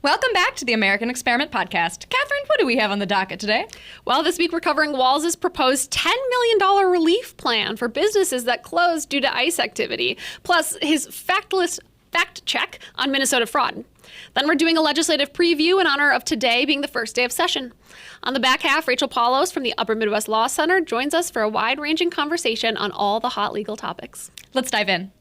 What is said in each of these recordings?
Welcome back to the American Experiment Podcast. Kathryn, what do we have on the docket today? Well, this week we're covering Walz's proposed $10 million relief plan for businesses that closed due to ICE activity, plus his fact check on Minnesota fraud. Then we're doing a legislative preview in honor of today being the first day of session. On the back half, Rachel Paulose from the Upper Midwest Law Center joins us for a wide-ranging conversation on all the hot legal topics. Let's dive in.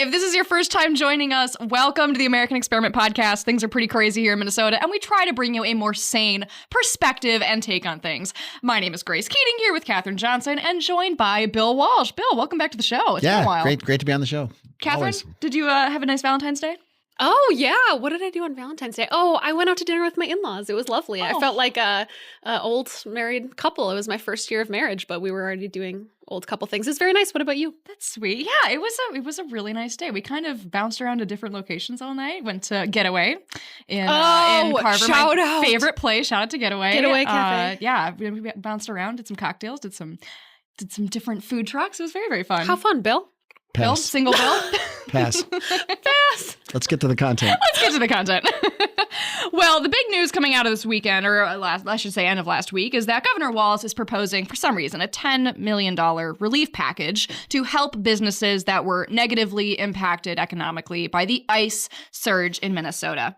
If this is your first time joining us, welcome to the American Experiment Podcast. Things are pretty crazy here in Minnesota, and we try to bring you a more sane perspective and take on things. My name is Grace Keating, here with Kathryn Johnson, and joined by Bill Walsh. Bill, welcome back to the show. It's been a while. Great to be on the show. Kathryn, Always. Did you have a nice Valentine's Day? Oh, yeah. What did I do on Valentine's Day? Oh, I went out to dinner with my in-laws. It was lovely. I felt like a old married couple. It was my first year of marriage, but we were already doing old couple things. It's very nice. What about you? That's sweet. Yeah, it was a really nice day. We kind of bounced around to different locations all night. Went to Getaway in Carver, shout my out. Favorite place. Shout out to Getaway. Getaway Cafe. Yeah, we bounced around, did some cocktails, did some different food trucks. It was very, very fun. How fun, Bill? Bill? Pass. Single Bill? Pass. Pass. Let's get to the content. Let's get to the content. Well, the big news coming out of this weekend, or I should say end of last week, is that Governor Walz is proposing, for some reason, a $10 million relief package to help businesses that were negatively impacted economically by the ICE surge in Minnesota.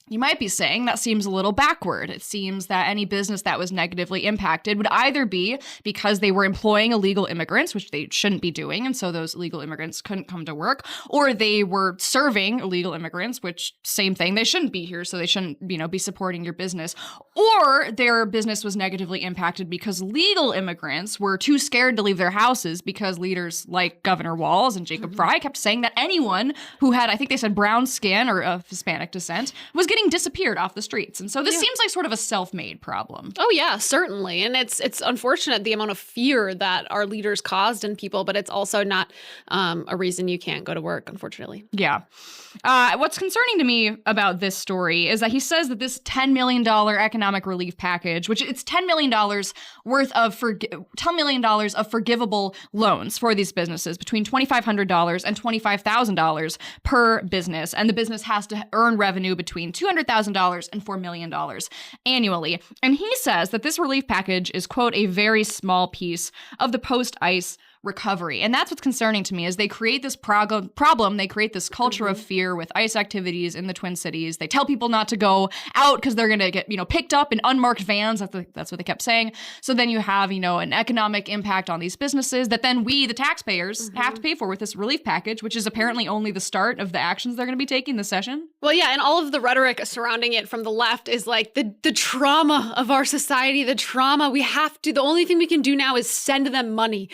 You might be saying that seems a little backward. It seems that any business that was negatively impacted would either be because they were employing illegal immigrants, which they shouldn't be doing, and so those illegal immigrants couldn't come to work, or they were serving illegal immigrants, which same thing, they shouldn't be here, so they shouldn't, be supporting your business, or their business was negatively impacted because legal immigrants were too scared to leave their houses because leaders like Governor Walz and Jacob Frey kept saying that anyone who had, I think they said brown skin or of Hispanic descent, was getting disappeared off the streets. And so this seems like sort of a self-made problem. Oh, yeah, certainly. And it's unfortunate the amount of fear that our leaders caused in people, but it's also not a reason you can't go to work, unfortunately. Yeah. What's concerning to me about this story is that he says that this $10 million economic relief package, which it's $10 million worth of $10 million of forgivable loans for these businesses between $2,500 and $25,000 per business. And the business has to earn revenue between $200,000 and $4 million annually. And he says that this relief package is, quote, a very small piece of the post-ICE recovery. And that's what's concerning to me is they create this problem. They create this culture of fear with ICE activities in the Twin Cities. They tell people not to go out because they're going to get, picked up in unmarked vans. That's what they kept saying. So then you have, an economic impact on these businesses that then we, the taxpayers, have to pay for with this relief package, which is apparently only the start of the actions they're going to be taking this session. Well, yeah, and all of the rhetoric surrounding it from the left is like the trauma of our society, the trauma. The only thing we can do now is send them money.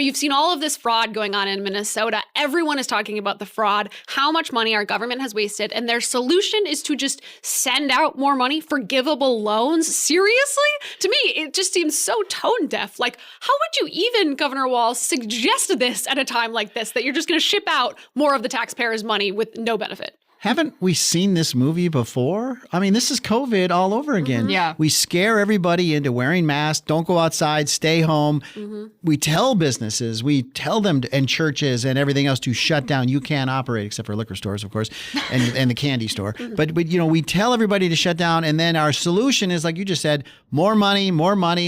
You've seen all of this fraud going on in Minnesota. Everyone is talking about the fraud, how much money our government has wasted, and their solution is to just send out more money, forgivable loans. Seriously? To me, it just seems so tone deaf. Like, how would you even, Governor Walz, suggest this at a time like this, that you're just going to ship out more of the taxpayers' money with no benefit? Haven't we seen this movie before? I mean, this is COVID all over again. Yeah. We scare everybody into wearing masks, don't go outside, stay home. We tell businesses, we tell them, and churches and everything else to shut down. You can't operate except for liquor stores, of course, and the candy store. But we tell everybody to shut down, and then our solution is, like you just said, more money.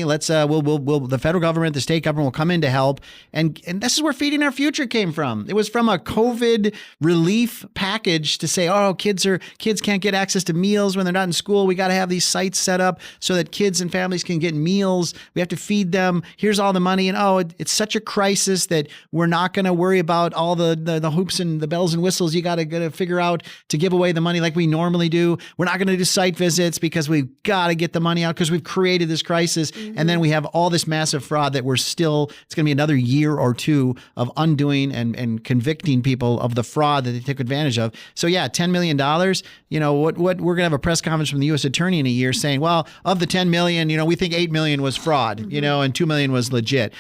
Let's we'll the federal government, the state government will come in to help, and this is where feeding our future came from. It was from a COVID relief package to say, kids can't get access to meals when they're not in school. We got to have these sites set up so that kids and families can get meals. We have to feed them. Here's all the money, and it's such a crisis that we're not going to worry about all the hoops and the bells and whistles you got to figure out to give away the money like we normally do. We're not going to do site visits because we've got to get the money out because we've created this crisis. And then we have all this massive fraud that it's going to be another year or two of undoing and convicting people of the fraud that they took advantage of. So yeah, $10 million, what we're going to have a press conference from the U.S. attorney in a year saying, well, of the 10 million, we think 8 million was fraud, and 2 million was legit.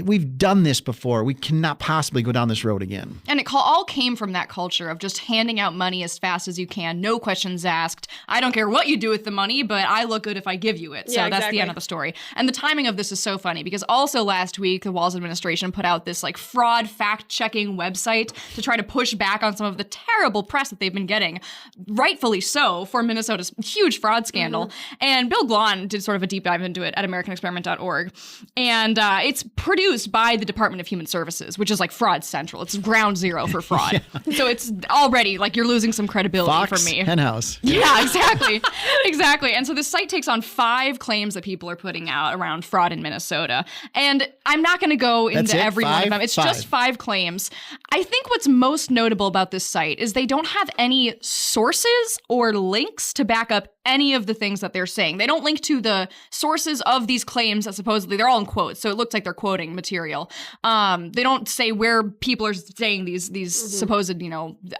We've done this before. We cannot possibly go down this road again. And it all came from that culture of just handing out money as fast as you can, no questions asked. I don't care what you do with the money, but I look good if I give you it. So that's the end of the story. And the timing of this is so funny because also last week, the Walz administration put out this fraud fact-checking website to try to push back on some of the terrible press that they've been getting, rightfully so, for Minnesota's huge fraud scandal. And Bill Glahn did sort of a deep dive into it at AmericanExperiment.org. And it's produced by the Department of Human Services, which is fraud central. It's ground zero for fraud. So it's already you're losing some credibility Fox, for me. Henhouse. Yeah, exactly. Exactly. And so this site takes on 5 claims that people are putting out around fraud in Minnesota. And I'm not going to go into every one of them. It's just 5 claims. I think what's most notable about this site is they don't have any sources or links to back up any of the things that they're saying. They don't link to the sources of these claims that supposedly, they're all in quotes, so it looks like they're quoting material. They don't say where people are saying these supposed,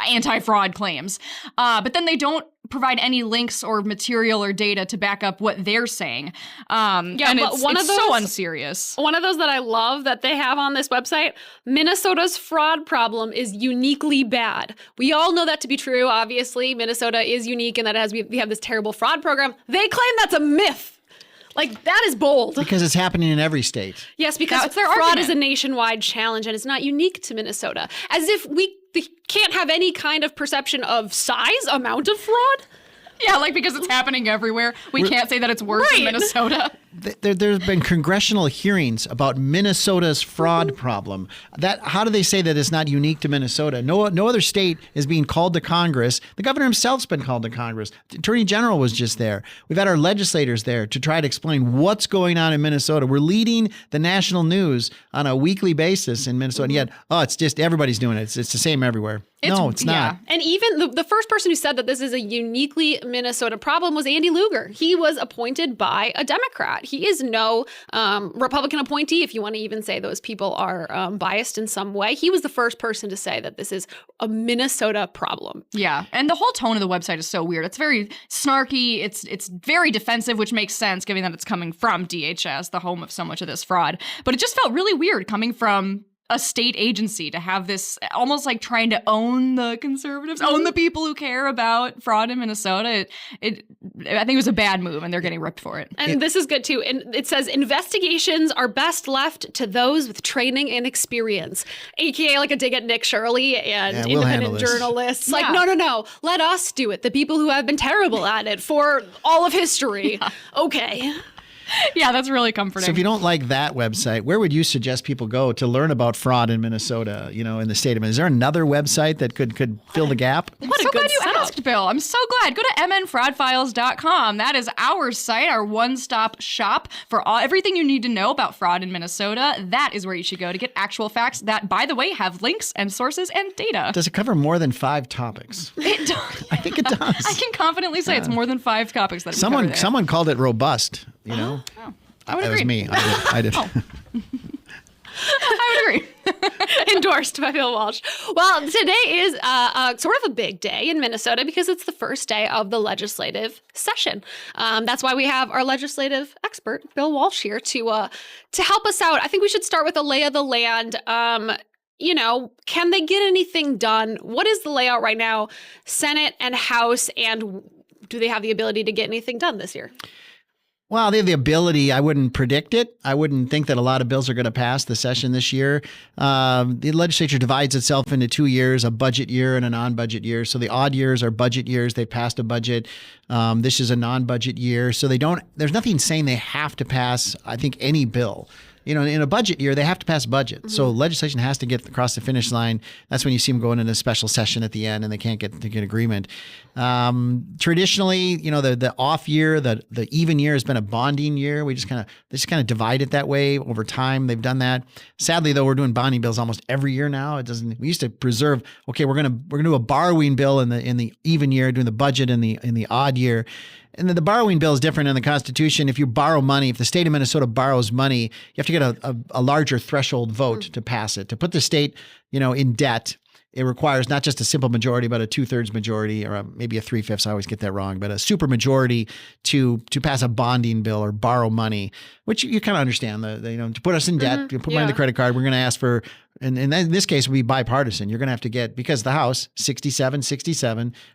anti-fraud claims. But then they don't provide any links or material or data to back up what they're saying. And it's so unserious. One of those that I love that they have on this website, Minnesota's fraud problem is uniquely bad. We all know that to be true, obviously. Minnesota is unique in that we have this terrible fraud program. They claim that's a myth. That is bold. Because it's happening in every state. Yes, because fraud is a nationwide challenge and it's not unique to Minnesota. As if we can't have any kind of perception of size, amount of fraud. Yeah, because it's happening everywhere. We can't say that it's worse in Minnesota. There's been congressional hearings about Minnesota's fraud problem. How do they say that it's not unique to Minnesota? No other state is being called to Congress. The governor himself's been called to Congress. The attorney general was just there. We've had our legislators there to try to explain what's going on in Minnesota. We're leading the national news on a weekly basis in Minnesota. And yet, it's just everybody's doing it. It's the same everywhere. No, it's not. And even the first person who said that this is a uniquely Minnesota problem was Andy Lugar. He was appointed by a Democrat. He is no Republican appointee, if you want to even say those people are biased in some way. He was the first person to say that this is a Minnesota problem. Yeah, and the whole tone of the website is so weird. It's very snarky. It's very defensive, which makes sense given that it's coming from DHS, the home of so much of this fraud. But it just felt really weird coming from a state agency to have this almost trying to own the conservatives, own the people who care about fraud in Minnesota. I think it was a bad move and they're getting ripped for it. And this is good too. And it says investigations are best left to those with training and experience, aka a dig at Nick Shirley and independent journalists. No, let us do it. The people who have been terrible at it for all of history. Yeah. Okay. Yeah, that's really comforting. So if you don't like that website, where would you suggest people go to learn about fraud in Minnesota, in the state of Minnesota? Is there another website that could fill the gap? I'm so glad you asked, Bill. I'm so glad. Go to mnfraudfiles.com. That is our site, our one-stop shop for everything you need to know about fraud in Minnesota. That is where you should go to get actual facts that, by the way, have links and sources and data. Does it cover more than 5 topics? It does. I think it does. I can confidently say it's more than 5 topics that we cover there. Someone called it robust, Oh, I would agree. That was me. I did. Oh. I would agree. Endorsed by Bill Walsh. Well, today is sort of a big day in Minnesota because it's the first day of the legislative session. That's why we have our legislative expert, Bill Walsh, here to help us out. I think we should start with a lay of the land. Can they get anything done? What is the layout right now, Senate and House, and do they have the ability to get anything done this year? Well, they have the ability. I wouldn't predict it. I wouldn't think that a lot of bills are going to pass the session this year. The legislature divides itself into 2 years, a budget year and a non-budget year. So the odd years are budget years. They passed a budget. This is a non-budget year. So there's nothing saying they have to pass, I think, any bill. In a budget year, they have to pass a budget. Mm-hmm. So legislation has to get across the finish line. That's when you see them going in a special session at the end and they can't get agreement. Traditionally, the off year, the even year has been a bonding year. They just kind of divide it that way over time. They've done that. Sadly, though, we're doing bonding bills almost every year now. We used to preserve. Okay, we're gonna do a borrowing bill in the even year, doing the budget in the odd year. And then the borrowing bill is different in the Constitution. If you borrow money, if the state of Minnesota borrows money, you have to get a larger threshold vote to pass it. To put the state, in debt, it requires not just a simple majority, but a 2/3 majority, or maybe a 3/5. I always get that wrong, but a super majority to pass a bonding bill or borrow money, which you kind of understand. To put us in debt, to put money on the credit card, we're going to ask for, and in this case, it would be bipartisan. You're going to have to get, because the House 67,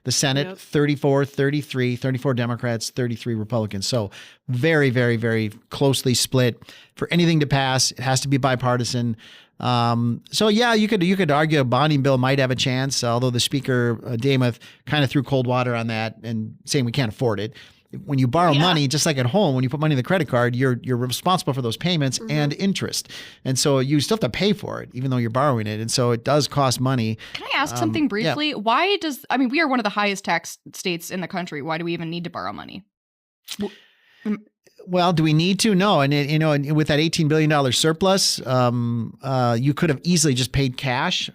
the Senate 34 Democrats, 33 Republicans. So very, very, very closely split. For anything to pass, it has to be bipartisan. So yeah, you could argue a bonding bill might have a chance, although the Speaker, Dameth, kind of threw cold water on that and saying we can't afford it. When you borrow money, just like at home, when you put money in the credit card, you're responsible for those payments and interest. And so you still have to pay for it, even though you're borrowing it. And so it does cost money. Can I ask something briefly? Yeah. Why we are one of the highest tax states in the country. Why do we even need to borrow money? Well, do we need to? No. And with that $18 billion surplus, you could have easily just paid cash.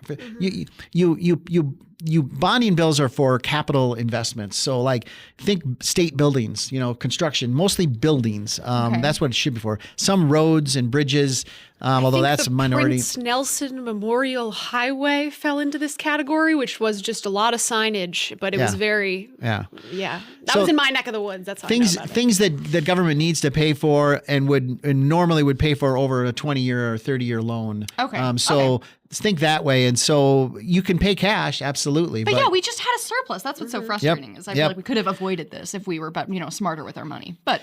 You bonding bills are for capital investments. So like think state buildings, construction, mostly buildings. That's what it should be for. Some roads and bridges, although that's a minority. Prince Nelson Memorial Highway fell into this category, which was just a lot of signage, but it was very, that was in my neck of the woods. That's how I know about it. Things that government needs to pay for and normally would pay for over a 20-year or 30-year loan. Okay. Think that way. And so you can pay cash, absolutely. But yeah, we just had a surplus. That's what's so frustrating is I feel like we could have avoided this if we were, smarter with our money. But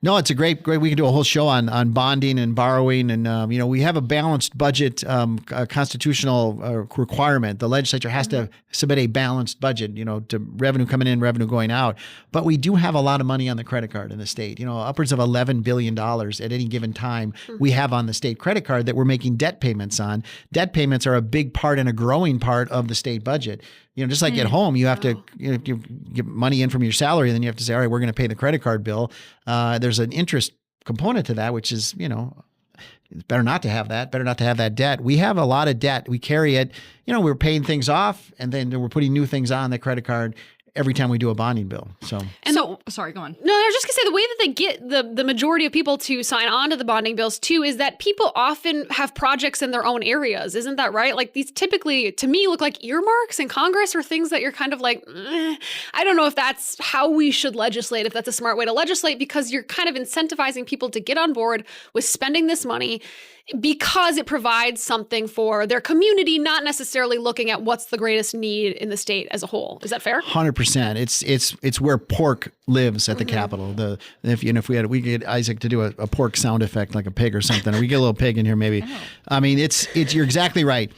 no, it's a great. We can do a whole show on bonding and borrowing, and we have a balanced budget, a constitutional requirement. The legislature has to submit a balanced budget, to revenue coming in, revenue going out. But we do have a lot of money on the credit card in the state. Upwards of $11 billion at any given time we have on the state credit card that we're making debt payments on. Debt payments are a big part and a growing part of the state budget. Just like at home, you have to you get money in from your salary, and then you have to say, all right, we're going to pay the credit card bill. There's an interest component to that, which is, it's better not to have that, better not to have that debt. We have a lot of debt. We carry it. We're paying things off, and then we're putting new things on the credit card every time we do a bonding bill. Sorry, go on. No, I was just gonna say the way that they get the majority of people to sign on to the bonding bills too is that people often have projects in their own areas. Isn't that right? Like these typically, to me, look like earmarks in Congress or things that you're kind of like, I don't know if that's how we should legislate, if that's a smart way to legislate, because you're kind of incentivizing people to get on board with spending this money because it provides something for their community, not necessarily looking at what's the greatest need in the state as a whole. Is that fair? 100%. It's where pork lives at the Capitol. If we get Isaac to do a pork sound effect like a pig or something, or we get a little pig in here maybe. I mean, you're exactly right.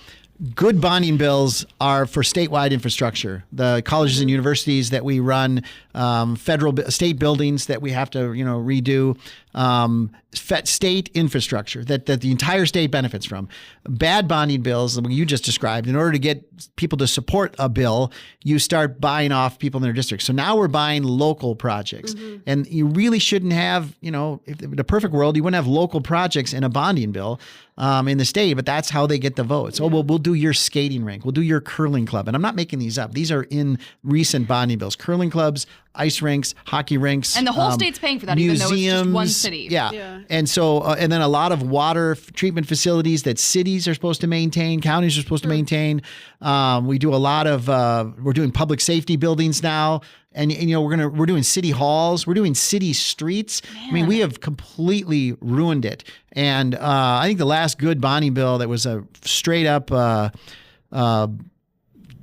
Good bonding bills are for statewide infrastructure. The colleges and universities that we run, state buildings that we have to, redo, state infrastructure that the entire state benefits from. Bad bonding bills, the one you just described, in order to get people to support a bill, you start buying off people in their districts. So now we're buying local projects. And you really shouldn't have, if in a perfect world, you wouldn't have local projects in a bonding bill in the state, but that's how they get the votes. We'll do your skating rink. We'll do your curling club. And I'm not making these up. These are in recent bonding bills. Curling clubs, ice rinks, hockey rinks. And the whole state's paying for that, museums, even though it's just one city. Yeah. And so, and then a lot of water treatment facilities that cities are supposed to maintain, counties are supposed to maintain. We do a lot of, we're doing public safety buildings now. And we're doing city halls, we're doing city streets. Man. I mean, we have completely ruined it. And I think the last good bonding bill that was a straight up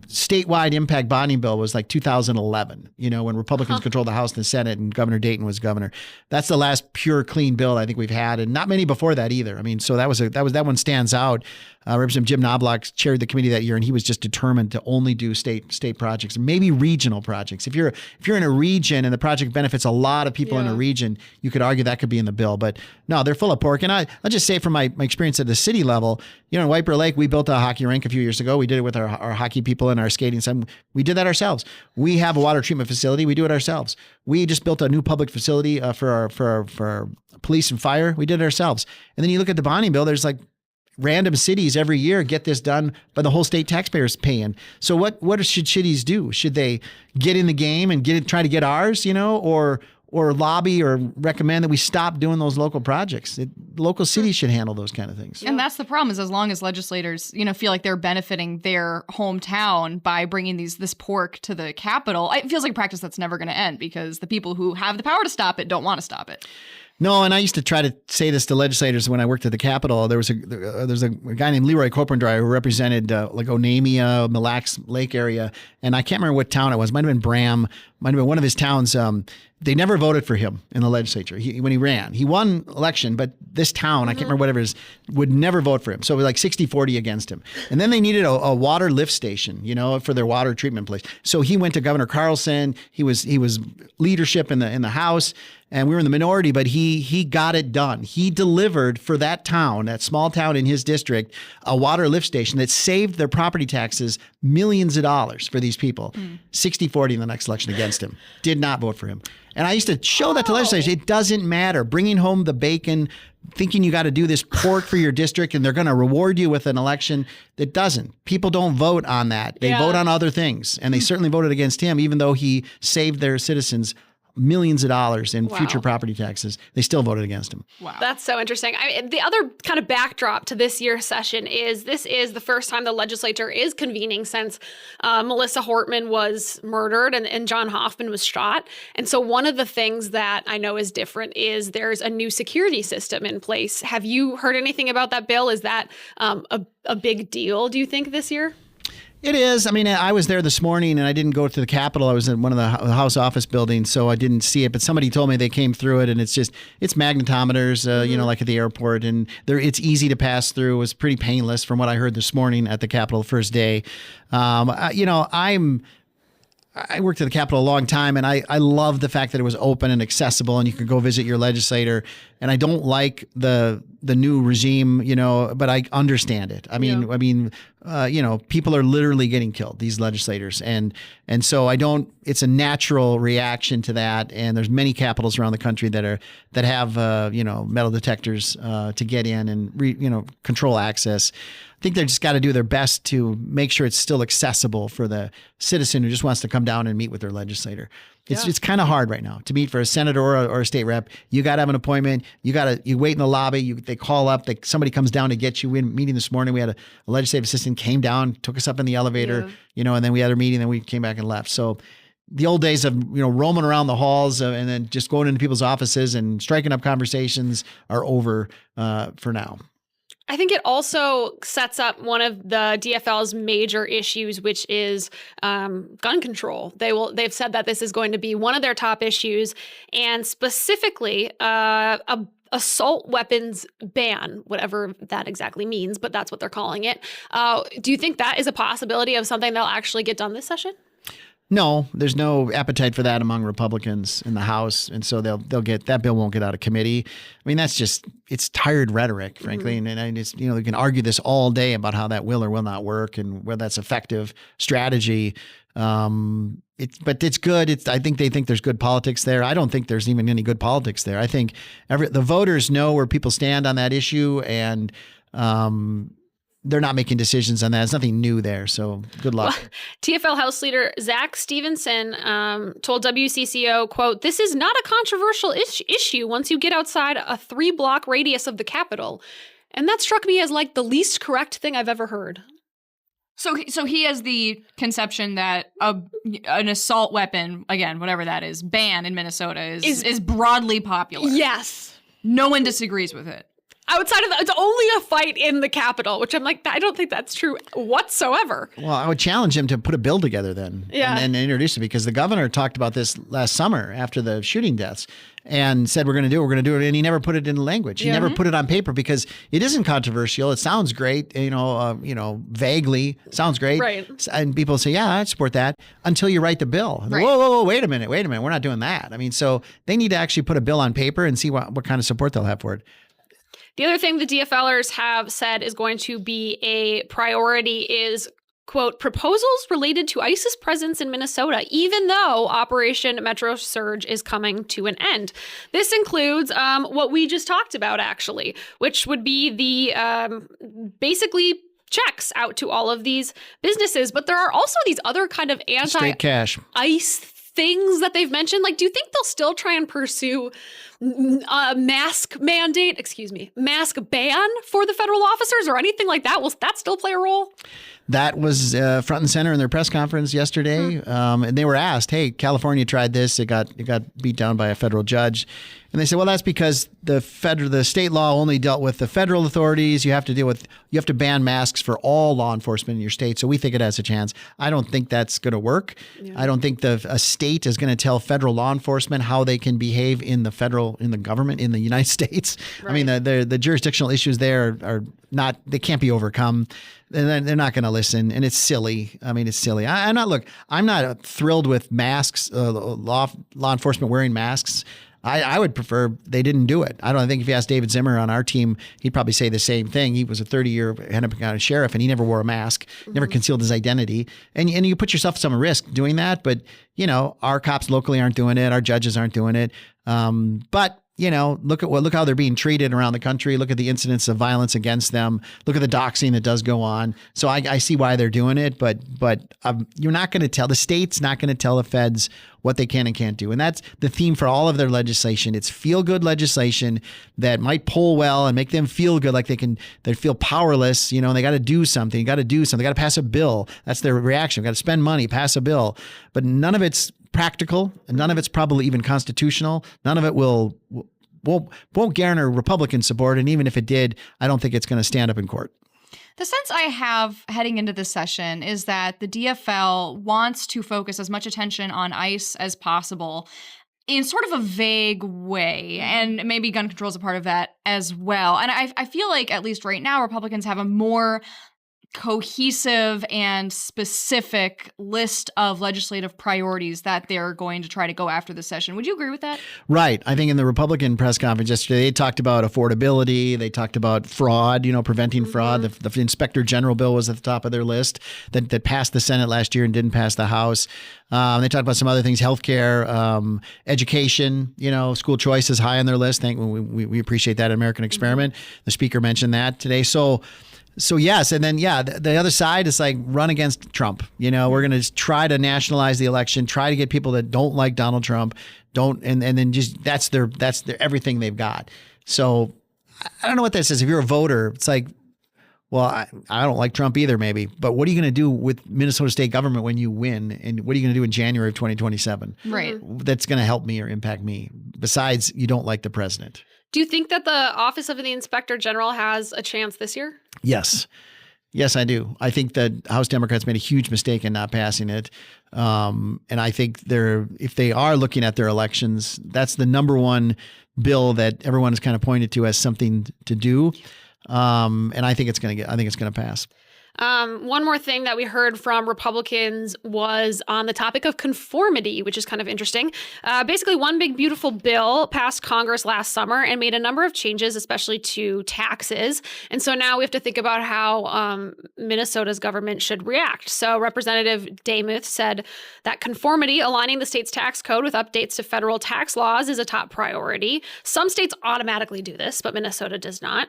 statewide impact bonding bill was like 2011, when Republicans controlled the House and the Senate and Governor Dayton was governor. That's the last pure, clean bill I think we've had, and not many before that either. I mean, so that one stands out. Representative Jim Knobloch chaired the committee that year, and he was just determined to only do state projects, maybe regional projects. If you're in a region and the project benefits a lot of people in a region, you could argue that could be in the bill. But no, they're full of pork. And I'll just say from my experience at the city level, in White Bear Lake, we built a hockey rink a few years ago. We did it with our hockey people and our skating side. We did that ourselves. We have a water treatment facility. We do it ourselves. We just built a new public facility for our police and fire. We did it ourselves. And then you look at the bonding bill, there's like random cities every year get this done, but the whole state taxpayers paying. So what should cities do? Should they get in the game and try to get ours, or lobby or recommend that we stop doing those local projects? local cities should handle those kind of things. And that's the problem, is as long as legislators, feel like they're benefiting their hometown by bringing this pork to the Capitol, it feels like a practice that's never going to end, because the people who have the power to stop it don't want to stop it. No, and I used to try to say this to legislators when I worked at the Capitol. There's a guy named Leroy Copendry who represented like Onamia, Mille Lacs Lake area, and I can't remember what town it was. Might have been Bram. Might have been one of his towns. They never voted for him in the legislature when he ran. He won election, but this town, I can't remember whatever it is, would never vote for him. So it was like 60-40 against him. And then they needed a water lift station, for their water treatment place. So he went to Governor Carlson. He was leadership in the House. And we were in the minority, but he got it done. He delivered for that town, that small town in his district, a water lift station that saved their property taxes millions of dollars for these people. 60-40 in the next election against him. Did not vote for him. And I used to show that to legislators. It doesn't matter. Bringing home the bacon, thinking you got to do this pork for your district and they're going to reward you with an election. It doesn't. People don't vote on that. They vote on other things. And they certainly voted against him, even though he saved their citizens millions of dollars in future property taxes. They still voted against him. Wow. That's so interesting. The other kind of backdrop to this year's session is this is the first time the legislature is convening since Melissa Hortman was murdered and John Hoffman was shot. And so one of the things that I know is different is there's a new security system in place. Have you heard anything about that bill? Is that a big deal, do you think, this year? It is. I mean, I was there this morning and I didn't go to the Capitol. I was in one of the House office buildings, so I didn't see it. But somebody told me they came through it, and it's magnetometers, like at the airport, and it's easy to pass through. It was pretty painless from what I heard this morning at the Capitol the first day. I worked at the Capitol a long time, and I love the fact that it was open and accessible, and you could go visit your legislator. And I don't like the new regime, but I understand it. People are literally getting killed, these legislators, and so I don't. It's a natural reaction to that. And there's many capitals around the country that have metal detectors to get in and control access. I think they just got to do their best to make sure it's still accessible for the citizen who just wants to come down and meet with their legislator. It's kind of hard right now to meet for a senator or a state rep. You got to have an appointment. You wait in the lobby. They call up. Somebody comes down to get you. We had a meeting this morning. We had a legislative assistant came down, took us up in the elevator, and then we had our meeting. Then we came back and left. So the old days of roaming around the halls and then just going into people's offices and striking up conversations are over for now. I think it also sets up one of the DFL's major issues, which is gun control. They've said that this is going to be one of their top issues, and specifically assault weapons ban, whatever that exactly means, but that's what they're calling it. Do you think that is a possibility of something that'll actually get done this session? No, there's no appetite for that among Republicans in the House, and so they'll get that bill won't get out of committee. I mean, it's tired rhetoric, frankly, and it's we can argue this all day about how that will or will not work and whether that's effective strategy. But it's good. I think they think there's good politics there. I don't think there's even any good politics there. I think the voters know where people stand on that issue, and they're not making decisions on that. There's nothing new there. So good luck. Well, TFL House Leader Zach Stevenson told WCCO, quote, "This is not a controversial issue once you get outside a 3-block radius of the Capitol." And that struck me as like the least correct thing I've ever heard. So he has the conception that an assault weapon, again, whatever that is, ban in Minnesota is broadly popular. Yes. No one disagrees with it. Outside of that, it's only a fight in the Capitol, which I'm like, I don't think that's true whatsoever. Well, I would challenge him to put a bill together then and introduce it, because the governor talked about this last summer after the shooting deaths and said, we're going to do it. And he never put it in language. He never put it on paper because it isn't controversial. It sounds great, vaguely sounds great. Right. And people say, yeah, I'd support that until you write the bill. Right. Whoa, wait a minute. We're not doing that. I mean, so they need to actually put a bill on paper and see what kind of support they'll have for it. The other thing the DFLers have said is going to be a priority is, quote, proposals related to ISIS presence in Minnesota, even though Operation Metro Surge is coming to an end. This includes what we just talked about, actually, which would be the basically checks out to all of these businesses. But there are also these other kind of state cash ICE things that they've mentioned. Like, do you think they'll still try and pursue mask ban for the federal officers or anything like that? Will that still play a role? That was front and center in their press conference yesterday, and they were asked, "Hey, California tried this. It got beat down by a federal judge," and they said, "Well, that's because the state law only dealt with the federal authorities. You have to ban masks for all law enforcement in your state. So we think it has a chance." I don't think that's going to work. Yeah. I don't think a state is going to tell federal law enforcement how they can behave in the government in the United States. Right. I mean, the jurisdictional issues there are not. They can't be overcome. And they're not going to listen, and it's silly. I mean, it's silly. I'm not thrilled with masks, law enforcement wearing masks. I would prefer they didn't do it. I think if you asked David Zimmer on our team, he'd probably say the same thing. He was a 30-year Hennepin County sheriff, and he never wore a mask, never concealed his identity. And you put yourself at some risk doing that. But, our cops locally aren't doing it. Our judges aren't doing it. But look how they're being treated around the country. Look at the incidents of violence against them. Look at the doxing that does go on. So I see why they're doing it, but you're not going to tell the state's not going to tell the feds what they can and can't do. And that's the theme for all of their legislation. It's feel-good legislation that might poll well and make them feel good, like they feel powerless. They got to do something. You got to do something. They got to pass a bill. That's their reaction. Got to spend money, pass a bill. But none of it's practical, and none of it's probably even constitutional. None of it won't garner Republican support, and even if it did, I don't think it's going to stand up in court. The sense I have heading into this session is that the DFL wants to focus as much attention on ICE as possible in sort of a vague way, and maybe gun control is a part of that as well. And I feel like, at least right now, Republicans have a more cohesive and specific list of legislative priorities that they're going to try to go after this session. Would you agree with that? Right. I think in the Republican press conference yesterday, they talked about affordability. They talked about fraud, preventing fraud. The Inspector General bill was at the top of their list that passed the Senate last year and didn't pass the House. They talked about some other things, healthcare, education, school choice is high on their list. We appreciate that American experiment. The speaker mentioned that today. So yes, and then the other side is like run against Trump. We're going to try to nationalize the election, try to get people that don't like Donald Trump, and then just that's their everything they've got. So I don't know what that says. If you're a voter, it's like, well, I don't like Trump either, maybe. But what are you going to do with Minnesota state government when you win? And what are you going to do in January of 2027? Right. That's going to help me or impact me. Besides, you don't like the president. Do you think that the Office of the Inspector General has a chance this year? Yes. Yes, I do. I think that House Democrats made a huge mistake in not passing it. And I think if they are looking at their elections, that's the number one bill that everyone has kind of pointed to as something to do. And I think it's going to pass. One more thing that we heard from Republicans was on the topic of conformity, which is kind of interesting. Basically, one big beautiful bill passed Congress last summer and made a number of changes, especially to taxes. And so now we have to think about how Minnesota's government should react. So Representative Demuth said that conformity, aligning the state's tax code with updates to federal tax laws, is a top priority. Some states automatically do this, but Minnesota does not.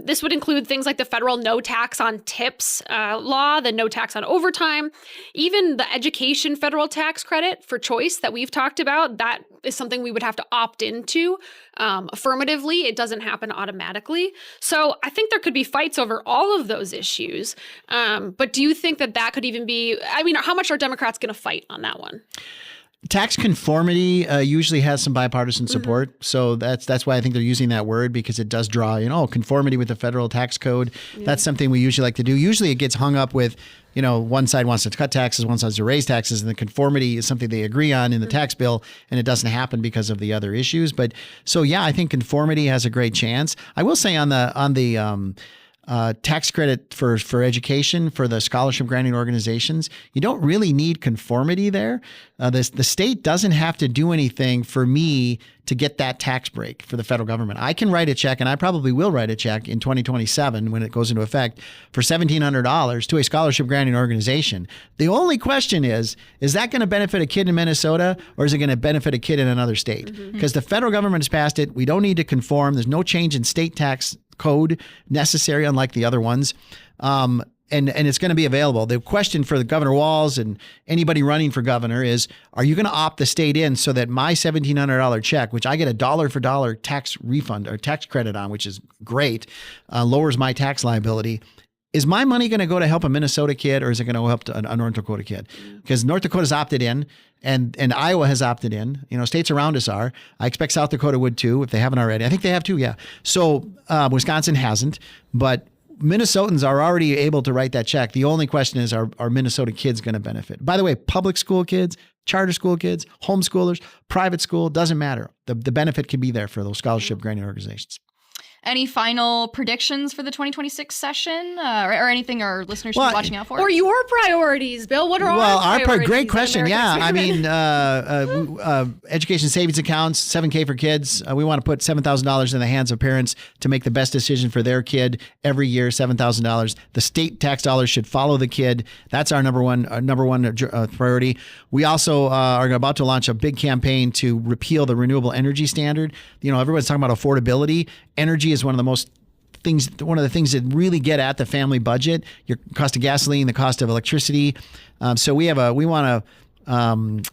This would include things like the federal no tax on tips law, the no tax on overtime, even the education federal tax credit for choice that we've talked about. That is something we would have to opt into affirmatively. It doesn't happen automatically. So I think there could be fights over all of those issues. But do you think that could even be, how much are Democrats going to fight on that one? Tax conformity usually has some bipartisan support. So that's why I think they're using that word, because it does draw, conformity with the federal tax code. Yeah. That's something we usually like to do. Usually it gets hung up with, one side wants to cut taxes, one side wants to raise taxes, and the conformity is something they agree on in the tax bill, and it doesn't happen because of the other issues. But so, I think conformity has a great chance. I will say on the tax credit for education for the scholarship granting organizations, you don't really need conformity there. The state doesn't have to do anything for me to get that tax break for the federal government. I can write a check, and I probably will write a check in 2027 when it goes into effect for $1,700 to a scholarship granting organization. The only question is that going to benefit a kid in Minnesota, or is it going to benefit a kid in another state? Because the federal government has passed it. We don't need to conform. There's no change in state tax code necessary, unlike the other ones. And it's going to be available. The question for the Governor Walz and anybody running for governor is, are you going to opt the state in so that my $1,700 check, which I get a dollar for dollar tax refund or tax credit on, which is great, lowers my tax liability. Is my money going to go to help a Minnesota kid, or is it going to help a North Dakota kid? Because North Dakota's opted in and Iowa has opted in. States around us are. I expect South Dakota would too, if they haven't already. I think they have too, yeah. So Wisconsin hasn't, but Minnesotans are already able to write that check. The only question is, are Minnesota kids going to benefit? By the way, public school kids, charter school kids, homeschoolers, private school, doesn't matter. The benefit can be there for those scholarship granting organizations. Any final predictions for the 2026 session or anything our listeners should be watching out for? Or your priorities, Bill? What are our priorities? Great question. Yeah. I mean, education savings accounts, $7,000 for kids. We want to put $7,000 in the hands of parents to make the best decision for their kid every year, $7,000. The state tax dollars should follow the kid. That's our number one priority. We also are about to launch a big campaign to repeal the renewable energy standard. Everyone's talking about affordability. Energy is one of the things that really get at the family budget, your cost of gasoline, the cost of electricity. So we want to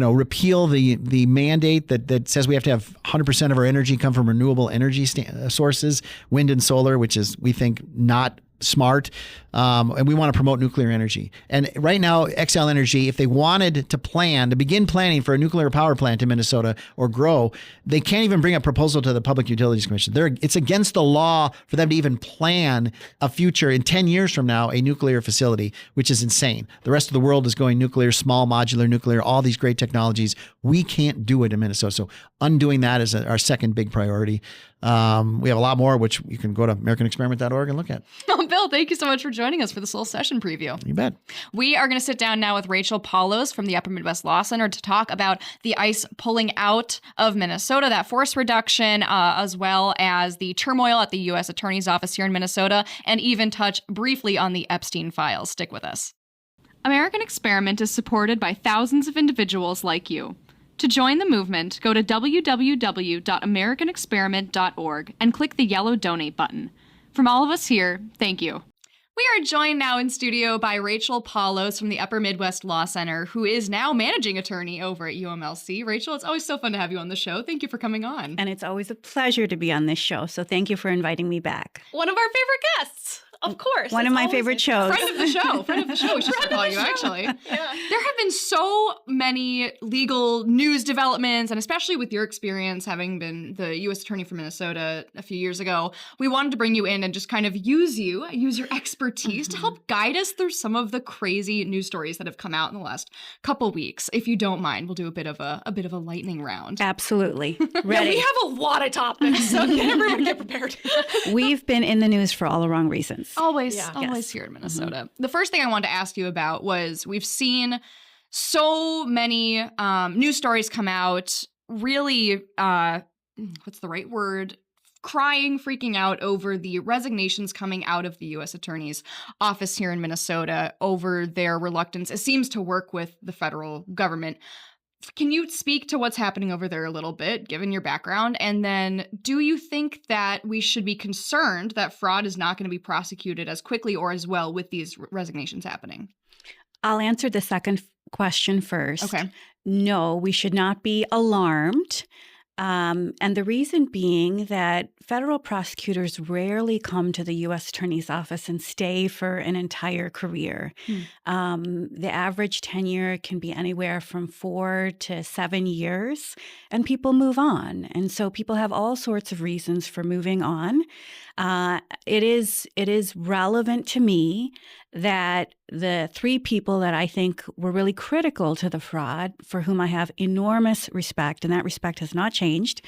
repeal the mandate that says we have to have 100% of our energy come from renewable energy sources, wind and solar, which is, we think, not smart. And we want to promote nuclear energy. And right now, Xcel Energy, if they wanted to begin planning for a nuclear power plant in Minnesota or grow, they can't even bring a proposal to the Public Utilities Commission. It's against the law for them to even plan a future in 10 years from now, a nuclear facility, which is insane. The rest of the world is going nuclear, small modular nuclear, all these great technologies. We can't do it in Minnesota. So undoing that is our second big priority. We have a lot more, which you can go to AmericanExperiment.org and look at. Oh, Bill, thank you so much for joining us for this little session preview. You bet. We are going to sit down now with Rachel Paulose from the Upper Midwest Law Center to talk about the ICE pulling out of Minnesota, that force reduction, as well as the turmoil at the U.S. Attorney's Office here in Minnesota, and even touch briefly on the Epstein files. Stick with us. American Experiment is supported by thousands of individuals like you. To join the movement, go to www.americanexperiment.org and click the yellow donate button. From all of us here, thank you. We are joined now in studio by Rachel Paulose from the Upper Midwest Law Center, who is now managing attorney over at UMLC. Rachel, it's always so fun to have you on the show. Thank you for coming on. And it's always a pleasure to be on this show, so thank you for inviting me back. One of our favorite guests. Of course. One of my favorite shows. Friend of the show. We should start calling you, actually. Yeah. There have been so many legal news developments, and especially with your experience having been the U.S. Attorney for Minnesota a few years ago, we wanted to bring you in and just kind of use your expertise to help guide us through some of the crazy news stories that have come out in the last couple weeks. If you don't mind, we'll do a bit of a lightning round. Absolutely. Ready. Yeah, we have a lot of topics, so everyone get prepared. We've been in the news for all the wrong reasons. Always Yes. here in Minnesota. Mm-hmm. The first thing I wanted to ask you about was we've seen so many news stories come out, really, what's the right word? Crying, freaking out over the resignations coming out of the U.S. Attorney's Office here in Minnesota over their reluctance, it seems, to work with the federal government. Can you speak to what's happening over there a little bit, given your background? And then do you think that we should be concerned that fraud is not going to be prosecuted as quickly or as well with these resignations happening? I'll answer the second question first. Okay. No, we should not be alarmed. And the reason being that federal prosecutors rarely come to the U.S. Attorney's Office and stay for an entire career. The average tenure can be anywhere from 4 to 7 years, and people move on. And so people have all sorts of reasons for moving on. It is relevant to me that the 3 people that I think were really critical to the fraud, for whom I have enormous respect, and that respect has not changed,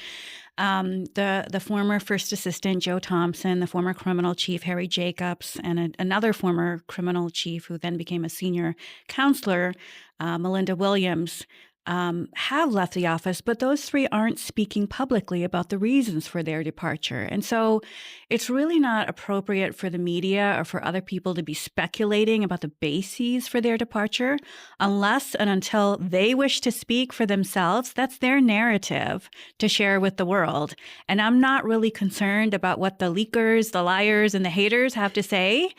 the former first assistant, Joe Thompson, the former criminal chief, Harry Jacobs, and another former criminal chief who then became a senior counselor, Melinda Williams, have left the office, but those 3 aren't speaking publicly about the reasons for their departure. And so it's really not appropriate for the media or for other people to be speculating about the bases for their departure unless and until they wish to speak for themselves. That's their narrative to share with the world. And I'm not really concerned about what the leakers, the liars, and the haters have to say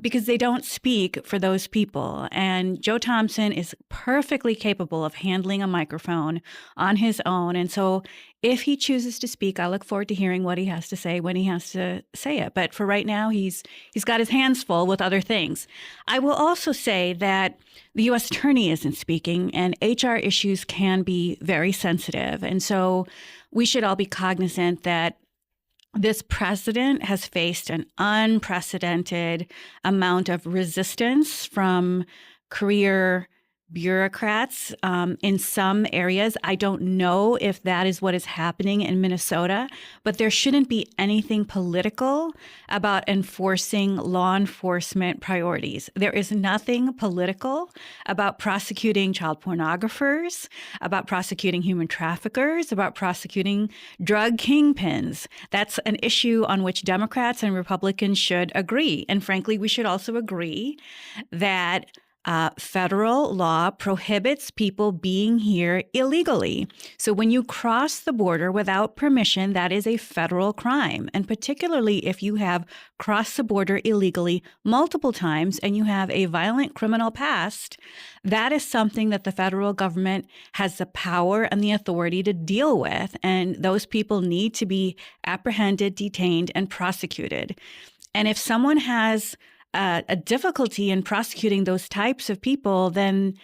because they don't speak for those people. And Joe Thompson is perfectly capable of handling a microphone on his own. And so if he chooses to speak, I look forward to hearing what he has to say when he has to say it. But for right now, he's got his hands full with other things. I will also say that the U.S. Attorney isn't speaking, and HR issues can be very sensitive. And so we should all be cognizant that this president has faced an unprecedented amount of resistance from career bureaucrats in some areas. I don't know if that is what is happening in Minnesota, but there shouldn't be anything political about enforcing law enforcement priorities. There is nothing political about prosecuting child pornographers, about prosecuting human traffickers, about prosecuting drug kingpins. That's an issue on which Democrats and Republicans should agree. And frankly, we should also agree that federal law prohibits people being here illegally. So when you cross the border without permission, that is a federal crime. And particularly if you have crossed the border illegally multiple times and you have a violent criminal past, that is something that the federal government has the power and the authority to deal with. And those people need to be apprehended, detained, and prosecuted. And if someone has a difficulty in prosecuting those types of people, then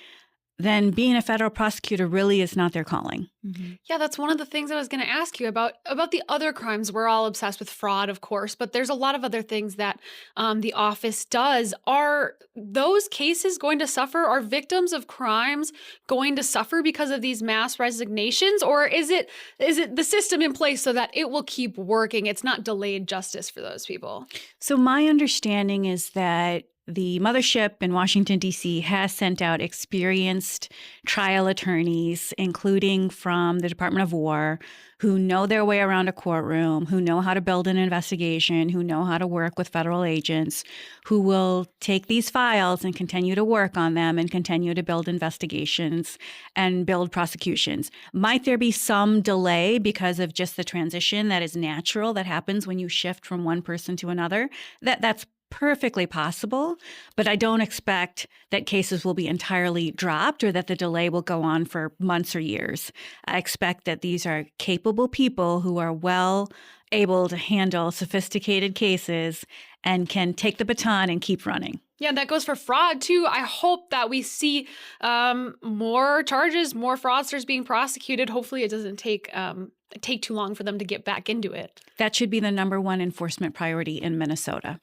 being a federal prosecutor really is not their calling. Mm-hmm. Yeah, that's one of the things I was going to ask you about the other crimes. We're all obsessed with fraud, of course, but there's a lot of other things that the office does. Are those cases going to suffer? Are victims of crimes going to suffer because of these mass resignations? Or is it the system in place so that it will keep working? It's not delayed justice for those people. So my understanding is that the mothership in Washington, D.C. has sent out experienced trial attorneys, including from the Department of War, who know their way around a courtroom, who know how to build an investigation, who know how to work with federal agents, who will take these files and continue to work on them and continue to build investigations and build prosecutions. Might there be some delay because of just the transition that is natural that happens when you shift from one person to another? That's perfectly possible, but I don't expect that cases will be entirely dropped or that the delay will go on for months or years. I expect that these are capable people who are well able to handle sophisticated cases and can take the baton and keep running. Yeah, that goes for fraud too. I hope that we see more charges, more fraudsters being prosecuted. Hopefully it doesn't take too long for them to get back into it. That should be the number one enforcement priority in Minnesota.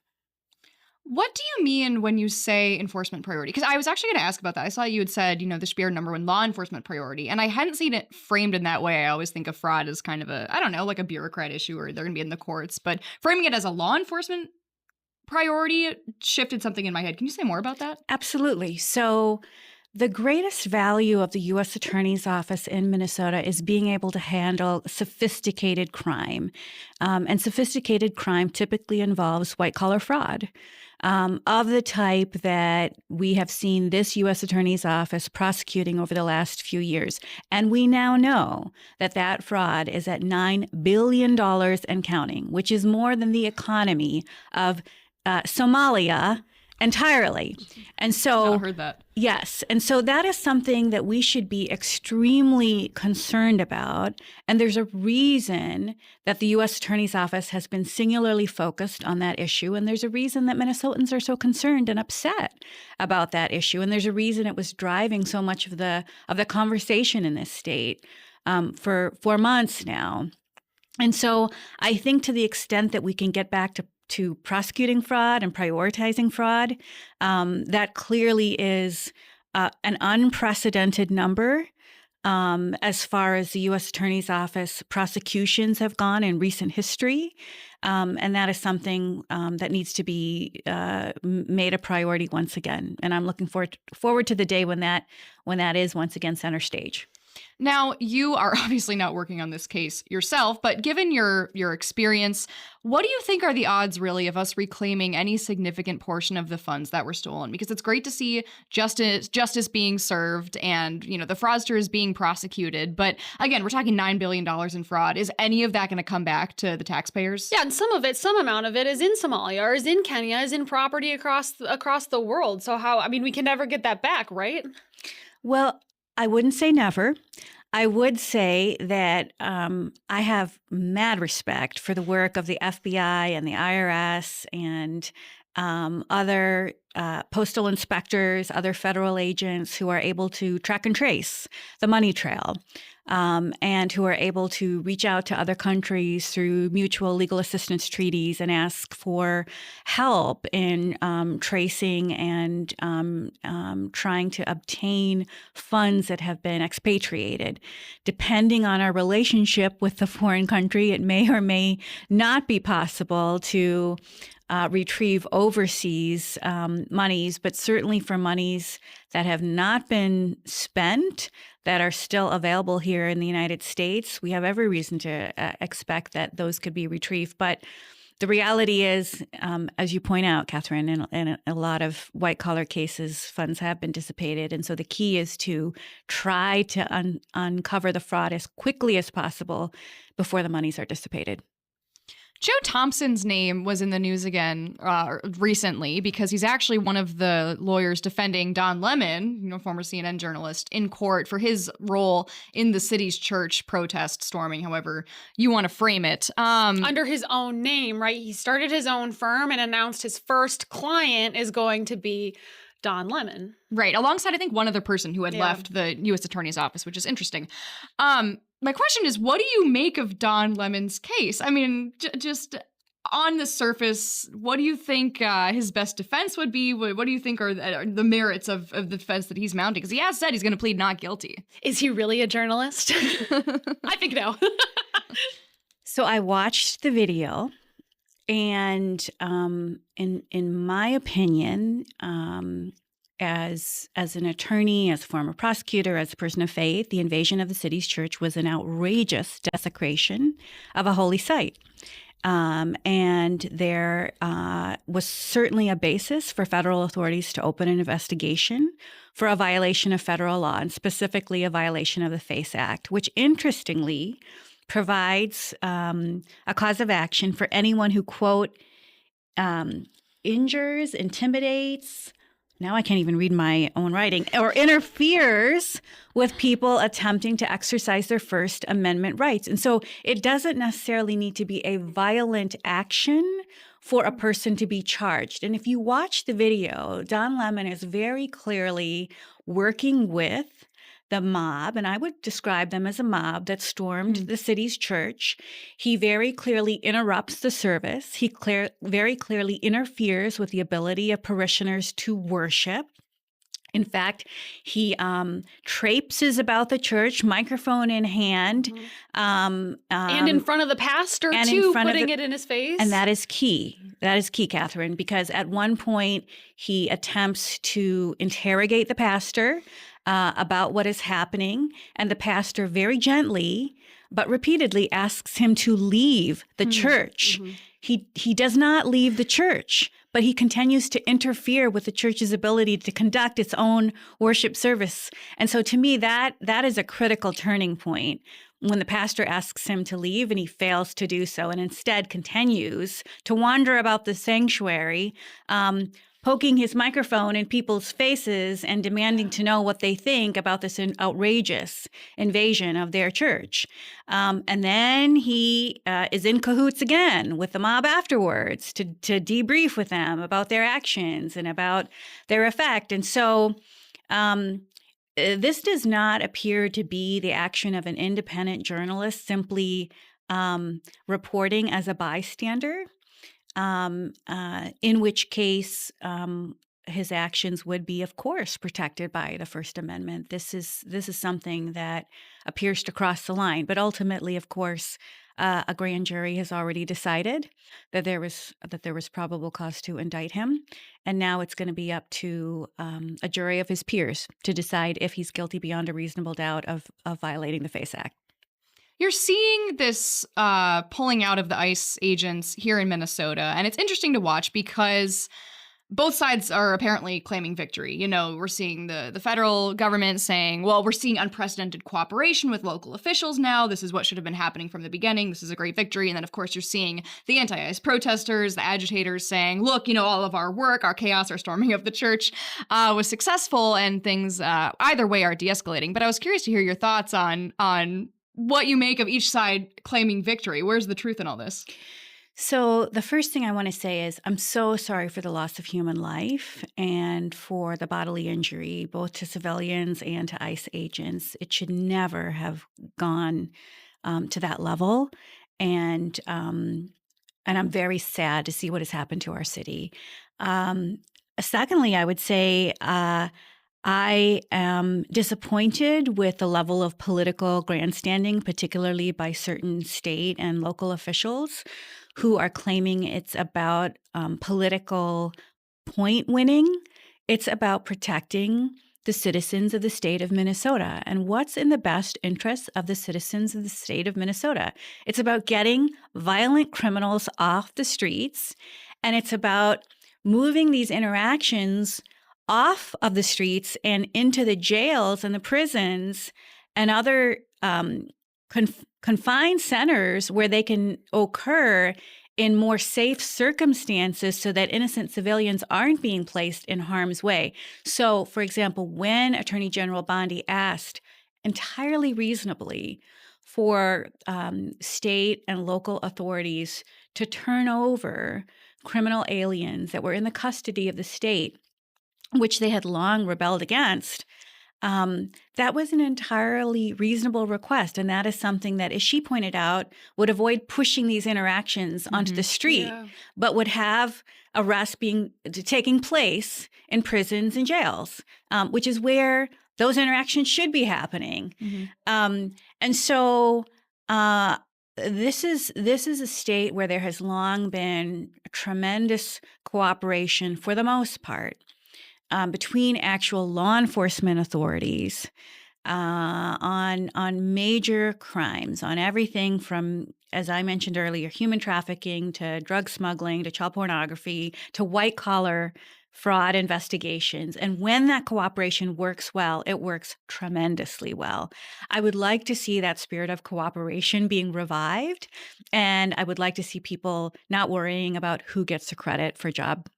What do you mean when you say enforcement priority? Because I was actually going to ask about that. I saw you had said, this should be our number one law enforcement priority. And I hadn't seen it framed in that way. I always think of fraud as kind of like a bureaucrat issue, or they're going to be in the courts. But framing it as a law enforcement priority shifted something in my head. Can you say more about that? Absolutely. So the greatest value of the U.S. Attorney's Office in Minnesota is being able to handle sophisticated crime. And sophisticated crime typically involves white-collar fraud. Of the type that we have seen this U.S. Attorney's Office prosecuting over the last few years. And we now know that fraud is at $9 billion and counting, which is more than the economy of Somalia entirely. And so, I heard that. Yes. And so that is something that we should be extremely concerned about. And there's a reason that the U.S. Attorney's Office has been singularly focused on that issue. And there's a reason that Minnesotans are so concerned and upset about that issue. And there's a reason it was driving so much of the conversation in this state for 4 months now. And so I think to the extent that we can get back to prosecuting fraud and prioritizing fraud, that clearly is an unprecedented number as far as the U.S. Attorney's Office prosecutions have gone in recent history. And that is something that needs to be made a priority once again. And I'm looking forward to the day when that is once again center stage. Now, you are obviously not working on this case yourself, but given your experience, what do you think are the odds really of us reclaiming any significant portion of the funds that were stolen? Because it's great to see justice being served and, the fraudsters being prosecuted. But again, we're talking $9 billion in fraud. Is any of that going to come back to the taxpayers? Yeah, and some amount of it is in Somalia or is in Kenya, is in property across the world. So we can never get that back, right? Well, I wouldn't say never. I would say that I have mad respect for the work of the FBI and the IRS and other postal inspectors, other federal agents who are able to track and trace the money trail and who are able to reach out to other countries through mutual legal assistance treaties and ask for help in tracing and trying to obtain funds that have been expatriated. Depending on our relationship with the foreign country, it may or may not be possible to retrieve overseas monies, but certainly for monies that have not been spent, that are still available here in the United States, we have every reason to expect that those could be retrieved. But the reality is, as you point out, Kathryn, in a lot of white-collar cases, funds have been dissipated. And so the key is to try to uncover the fraud as quickly as possible before the monies are dissipated. Joe Thompson's name was in the news again recently because he's actually one of the lawyers defending Don Lemon, former CNN journalist, in court for his role in the city's church protest storming, however you want to frame it. Under his own name, right? He started his own firm and announced his first client is going to be Don Lemon. Right, alongside, I think, one other person who had left the U.S. Attorney's Office, which is interesting. My question is, what do you make of Don Lemon's case? I mean, just on the surface, what do you think his best defense would be? What do you think are the merits of the defense that he's mounting? Because he has said he's going to plead not guilty. Is he really a journalist? I think no. So I watched the video, and in my opinion, as an attorney, as a former prosecutor, as a person of faith, the invasion of the city's church was an outrageous desecration of a holy site. And there was certainly a basis for federal authorities to open an investigation for a violation of federal law, and specifically a violation of the FACE Act, which interestingly provides a cause of action for anyone who, quote, injures, intimidates, now I can't even read my own writing, or interferes with people attempting to exercise their First Amendment rights. And so it doesn't necessarily need to be a violent action for a person to be charged. And if you watch the video, Don Lemon is very clearly working with the mob, and I would describe them as a mob that stormed the city's church. He very clearly interrupts the service. He very clearly interferes with the ability of parishioners to worship. In fact, he traipses about the church, microphone in hand. And in front of the pastor, too, putting it in his face. And that is key. That is key, Kathryn, because at one point he attempts to interrogate the pastor about what is happening, and the pastor very gently but repeatedly asks him to leave the church. He does not leave the church, but he continues to interfere with the church's ability to conduct its own worship service. And so to me, that is a critical turning point when the pastor asks him to leave and he fails to do so and instead continues to wander about the sanctuary, poking his microphone in people's faces and demanding to know what they think about this outrageous invasion of their church. And then he is in cahoots again with the mob afterwards to debrief with them about their actions and about their effect. And so this does not appear to be the action of an independent journalist simply reporting as a bystander. In which case his actions would be, of course, protected by the First Amendment. This is something that appears to cross the line. But ultimately, of course, a grand jury has already decided that there was probable cause to indict him, and now it's going to be up to a jury of his peers to decide if he's guilty beyond a reasonable doubt of violating the FACE Act. You're seeing this pulling out of the ICE agents here in Minnesota, and it's interesting to watch because both sides are apparently claiming victory. You know, we're seeing the federal government saying, well, we're seeing unprecedented cooperation with local officials now. This is what should have been happening from the beginning. This is a great victory. And then, of course, you're seeing the anti-ICE protesters, the agitators saying, look, you know, all of our work, our chaos, our storming of the church was successful, and things either way are de-escalating. But I was curious to hear your thoughts on what you make of each side claiming victory. Where's the truth in all this? So the first thing I want to say is I'm so sorry for the loss of human life and for the bodily injury, both to civilians and to ICE agents. It should never have gone to that level. And I'm very sad to see what has happened to our city. Secondly, I would say I am disappointed with the level of political grandstanding, particularly by certain state and local officials who are claiming it's about political point winning. It's about protecting the citizens of the state of Minnesota and what's in the best interests of the citizens of the state of Minnesota. It's about getting violent criminals off the streets, and it's about moving these interactions off of the streets and into the jails and the prisons and other confined centers where they can occur in more safe circumstances so that innocent civilians aren't being placed in harm's way. So, for example, when Attorney General Bondi asked entirely reasonably for state and local authorities to turn over criminal aliens that were in the custody of the state, which they had long rebelled against, that was an entirely reasonable request. And that is something that, as she pointed out, would avoid pushing these interactions onto the street, but would have arrests taking place in prisons and jails, which is where those interactions should be happening. And so this is a state where there has long been tremendous cooperation, for the most part, between actual law enforcement authorities on major crimes, on everything from, as I mentioned earlier, human trafficking to drug smuggling to child pornography to white-collar fraud investigations. And when that cooperation works well, it works tremendously well. I would like to see that spirit of cooperation being revived, and I would like to see people not worrying about who gets the credit for a job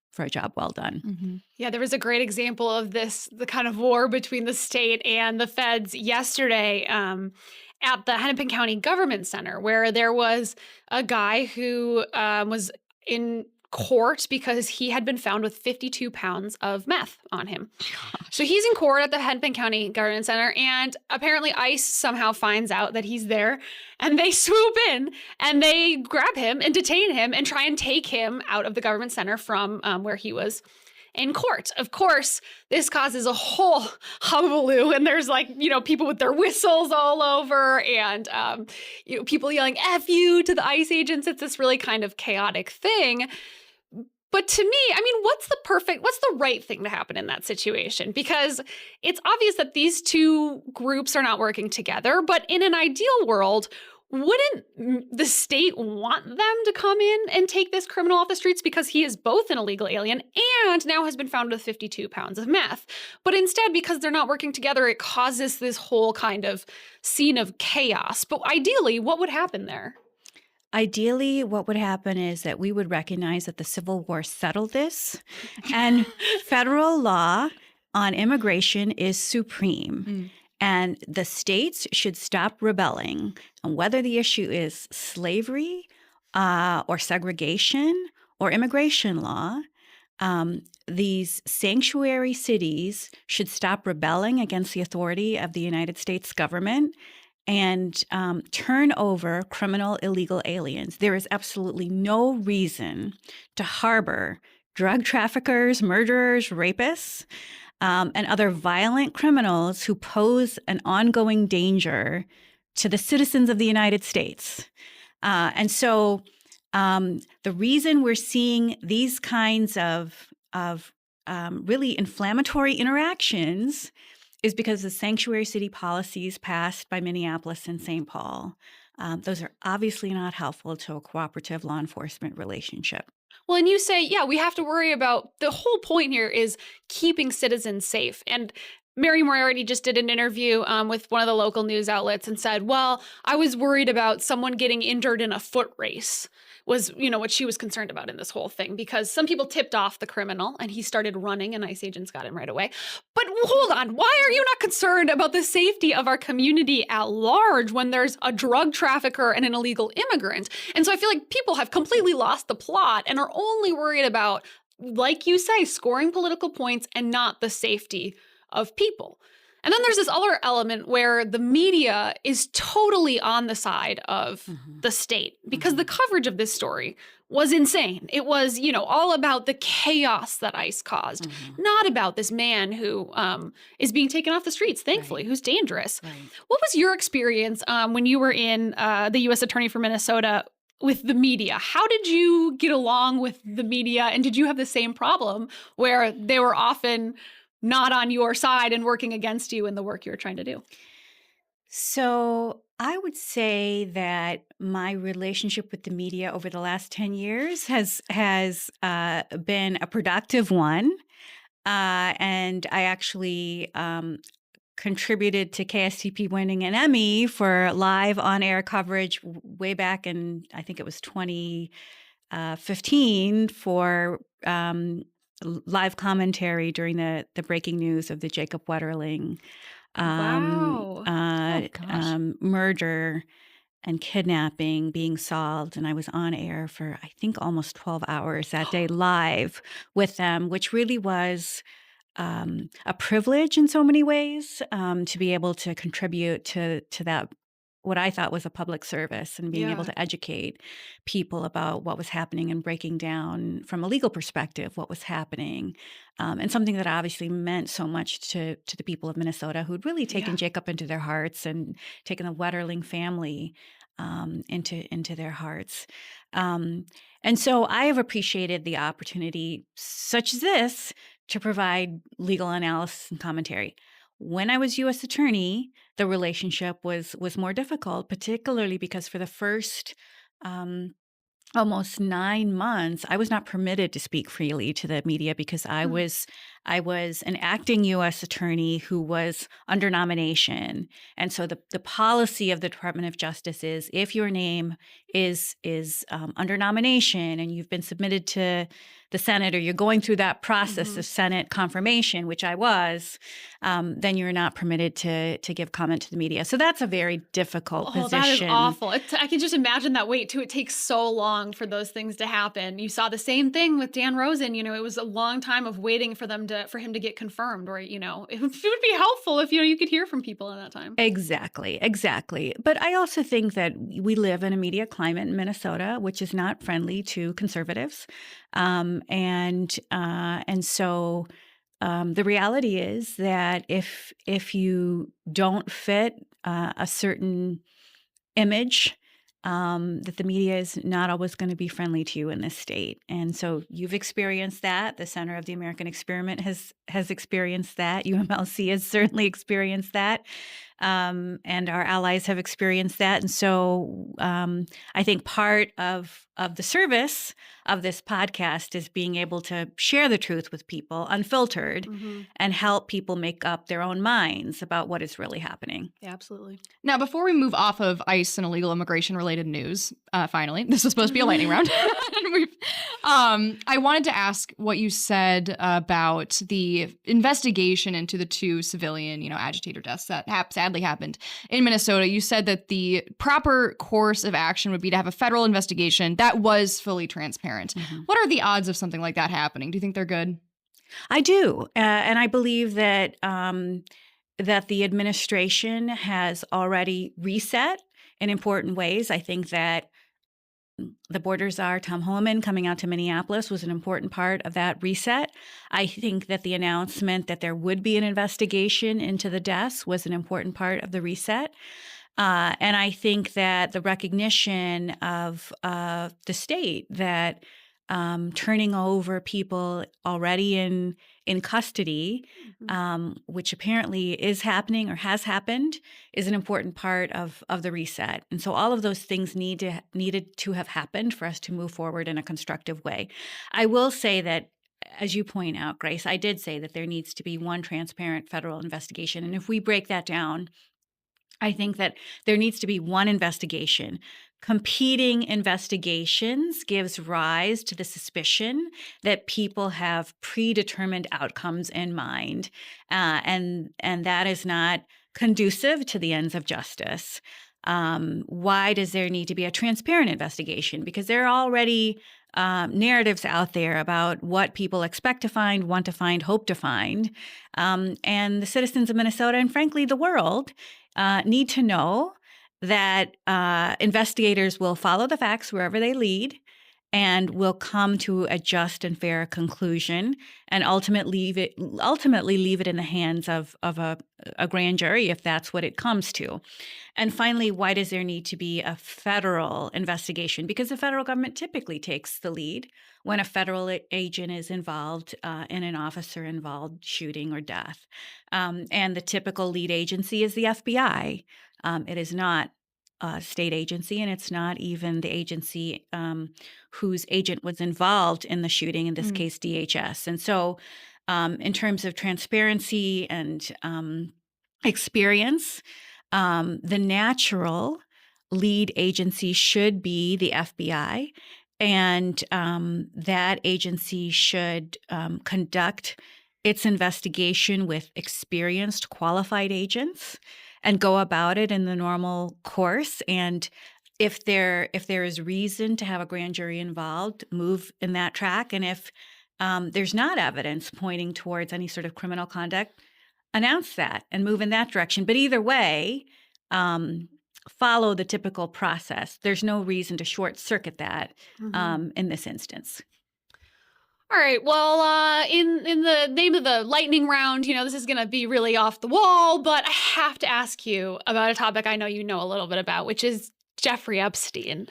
well done. Yeah, there was a great example of this, the kind of war between the state and the feds yesterday at the Hennepin County Government Center, where there was a guy who was in court because he had been found with 52 pounds of meth on him. So he's in court at the Hennepin County Government Center, and apparently ICE somehow finds out that he's there, and they swoop in and they grab him and detain him and try and take him out of the government center from where he was in court. Of course, this causes a whole hullabaloo, and there's people with their whistles all over, and people yelling "F you" to the ICE agents. It's this really kind of chaotic thing. But to me, I mean, what's the right thing to happen in that situation? Because it's obvious that these two groups are not working together, but in an ideal world, wouldn't the state want them to come in and take this criminal off the streets because he is both an illegal alien and now has been found with 52 pounds of meth? But instead, because they're not working together, it causes this whole kind of scene of chaos. But ideally, what would happen there? Ideally, what would happen is that we would recognize that the Civil War settled this, and federal law on immigration is supreme. And the states should stop rebelling. And whether the issue is slavery or segregation or immigration law, these sanctuary cities should stop rebelling against the authority of the United States government and turn over criminal illegal aliens. There is absolutely no reason to harbor drug traffickers, murderers, rapists, and other violent criminals who pose an ongoing danger to the citizens of the United States. And so the reason we're seeing these kinds of really inflammatory interactions is because the sanctuary city policies passed by Minneapolis and St. Paul, those are obviously not helpful to a cooperative law enforcement relationship. Well, and you say, yeah, we have to worry about the whole point here is keeping citizens safe. And Mary Moriarty just did an interview with one of the local news outlets and said, well, I was worried about someone getting injured in a foot race was, what she was concerned about in this whole thing, because some people tipped off the criminal and he started running and ICE agents got him right away. But hold on, why are you not concerned about the safety of our community at large when there's a drug trafficker and an illegal immigrant? And so I feel like people have completely lost the plot and are only worried about, like you say, scoring political points and not the safety of people. And then there's this other element where the media is totally on the side of the state because the coverage of this story was insane. It was, all about the chaos that ICE caused, not about this man who is being taken off the streets, thankfully, who's dangerous. Right. What was your experience when you were in the U.S. Attorney for Minnesota with the media? How did you get along with the media? And did you have the same problem where they were often not on your side and working against you in the work you're trying to do? So I would say that my relationship with the media over the last 10 years has been a productive one. And I actually contributed to KSTP winning an Emmy for live on-air coverage way back in, I think it was 2015 for live commentary during the breaking news of the Jacob Wetterling murder and kidnapping being solved. And I was on air for, I think, almost 12 hours that day live with them, which really was a privilege in so many ways to be able to contribute to that, what I thought was a public service, and being able to educate people about what was happening and breaking down from a legal perspective what was happening, and something that obviously meant so much to the people of Minnesota who'd really taken Jacob into their hearts and taken the Wetterling family into their hearts. And so I have appreciated the opportunity such as this to provide legal analysis and commentary. When I was U.S. Attorney, the relationship was more difficult, particularly because for the first almost 9 months, I was not permitted to speak freely to the media because I was an acting U.S. attorney who was under nomination. And so the policy of the Department of Justice is if your name is under nomination and you've been submitted to the Senate, or you're going through that process of Senate confirmation, which I was, then you're not permitted to give comment to the media. So that's a very difficult position. That is awful. I can just imagine that wait too. It takes so long for those things to happen. You saw the same thing with Dan Rosen. It was a long time of waiting for him to get confirmed, or it would be helpful if you could hear from people in that time. Exactly. But I also think that we live in a media climate in Minnesota which is not friendly to conservatives. And so the reality is that if you don't fit a certain image, that the media is not always going to be friendly to you in this state. And so you've experienced that. The Center of the American Experiment has experienced that. UMLC has certainly experienced that. And our allies have experienced that. And so I think part of the service of this podcast is being able to share the truth with people unfiltered and help people make up their own minds about what is really happening. Yeah, absolutely. Now, before we move off of ICE and illegal immigration related news, finally, this was supposed to be a lightning round. I wanted to ask what you said about the investigation into the 2 civilian, agitator deaths that sadly happened in Minnesota. You said that the proper course of action would be to have a federal investigation that was fully transparent. What are the odds of something like that happening? Do you think they're good? I do. And I believe that that the administration has already reset in important ways. I think that The border czar, Tom Homan, coming out to Minneapolis was an important part of that reset. I think that the announcement that there would be an investigation into the deaths was an important part of the reset. And I think that the recognition of the state that turning over people already in custody, which apparently is happening or has happened, is an important part of the reset. And so all of those things needed to have happened for us to move forward in a constructive way. I will say that, as you point out, Grace, I did say that there needs to be one transparent federal investigation. And if we break that down, I think that there needs to be one investigation. Competing investigations gives rise to the suspicion that people have predetermined outcomes in mind, and that is not conducive to the ends of justice. Why does there need to be a transparent investigation? Because there are already narratives out there about what people expect to find, want to find, hope to find, and the citizens of Minnesota and frankly the world need to know that investigators will follow the facts wherever they lead and will come to a just and fair conclusion and ultimately leave it in the hands of a grand jury if that's what it comes to. And finally, why does there need to be a federal investigation? Because the federal government typically takes the lead when a federal agent is involved in an officer-involved shooting or death. And the typical lead agency is the FBI. It is not a state agency, and it's not even the agency whose agent was involved in the shooting, in this case, DHS. And so in terms of transparency and experience, the natural lead agency should be the FBI, and that agency should conduct its investigation with experienced, qualified agents and go about it in the normal course. And if there is reason to have a grand jury involved, move in that track. And if there's not evidence pointing towards any sort of criminal conduct, announce that and move in that direction. But either way, follow the typical process. There's no reason to short circuit that in this instance. All right. Well, in the name of the lightning round, this is going to be really off the wall, but I have to ask you about a topic I know you know a little bit about, which is Jeffrey Epstein.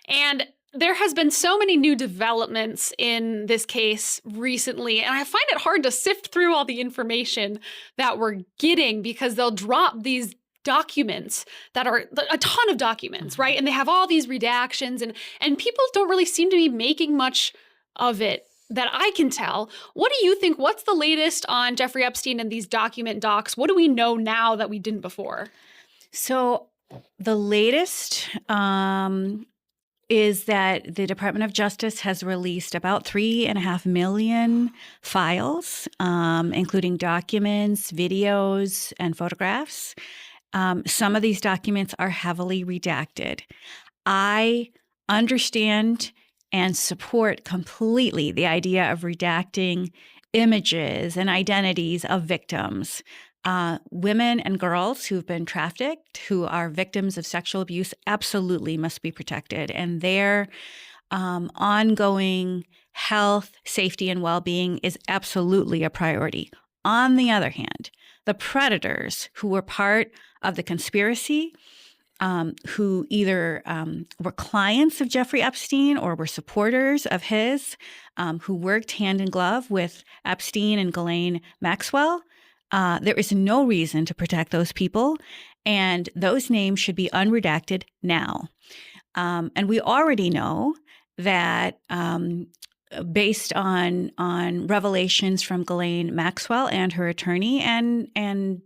And there has been so many new developments in this case recently, and I find it hard to sift through all the information that we're getting because they'll drop these documents that are a ton of documents, right? And they have all these redactions, and people don't really seem to be making much of it that I can tell. What do you think? What's the latest on Jeffrey Epstein and these docs? What do we know now that we didn't before? So the latest is that the Department of Justice has released about 3.5 million files, including documents, videos, and photographs. Some of these documents are heavily redacted. I understand and support completely the idea of redacting images and identities of victims. Women and girls who've been trafficked, who are victims of sexual abuse, absolutely must be protected. And their ongoing health, safety, and well-being is absolutely a priority. On the other hand, the predators who were part of the conspiracy, who either were clients of Jeffrey Epstein or were supporters of his, who worked hand in glove with Epstein and Ghislaine Maxwell. There is no reason to protect those people, and those names should be unredacted now. And we already know that based on revelations from Ghislaine Maxwell and her attorney and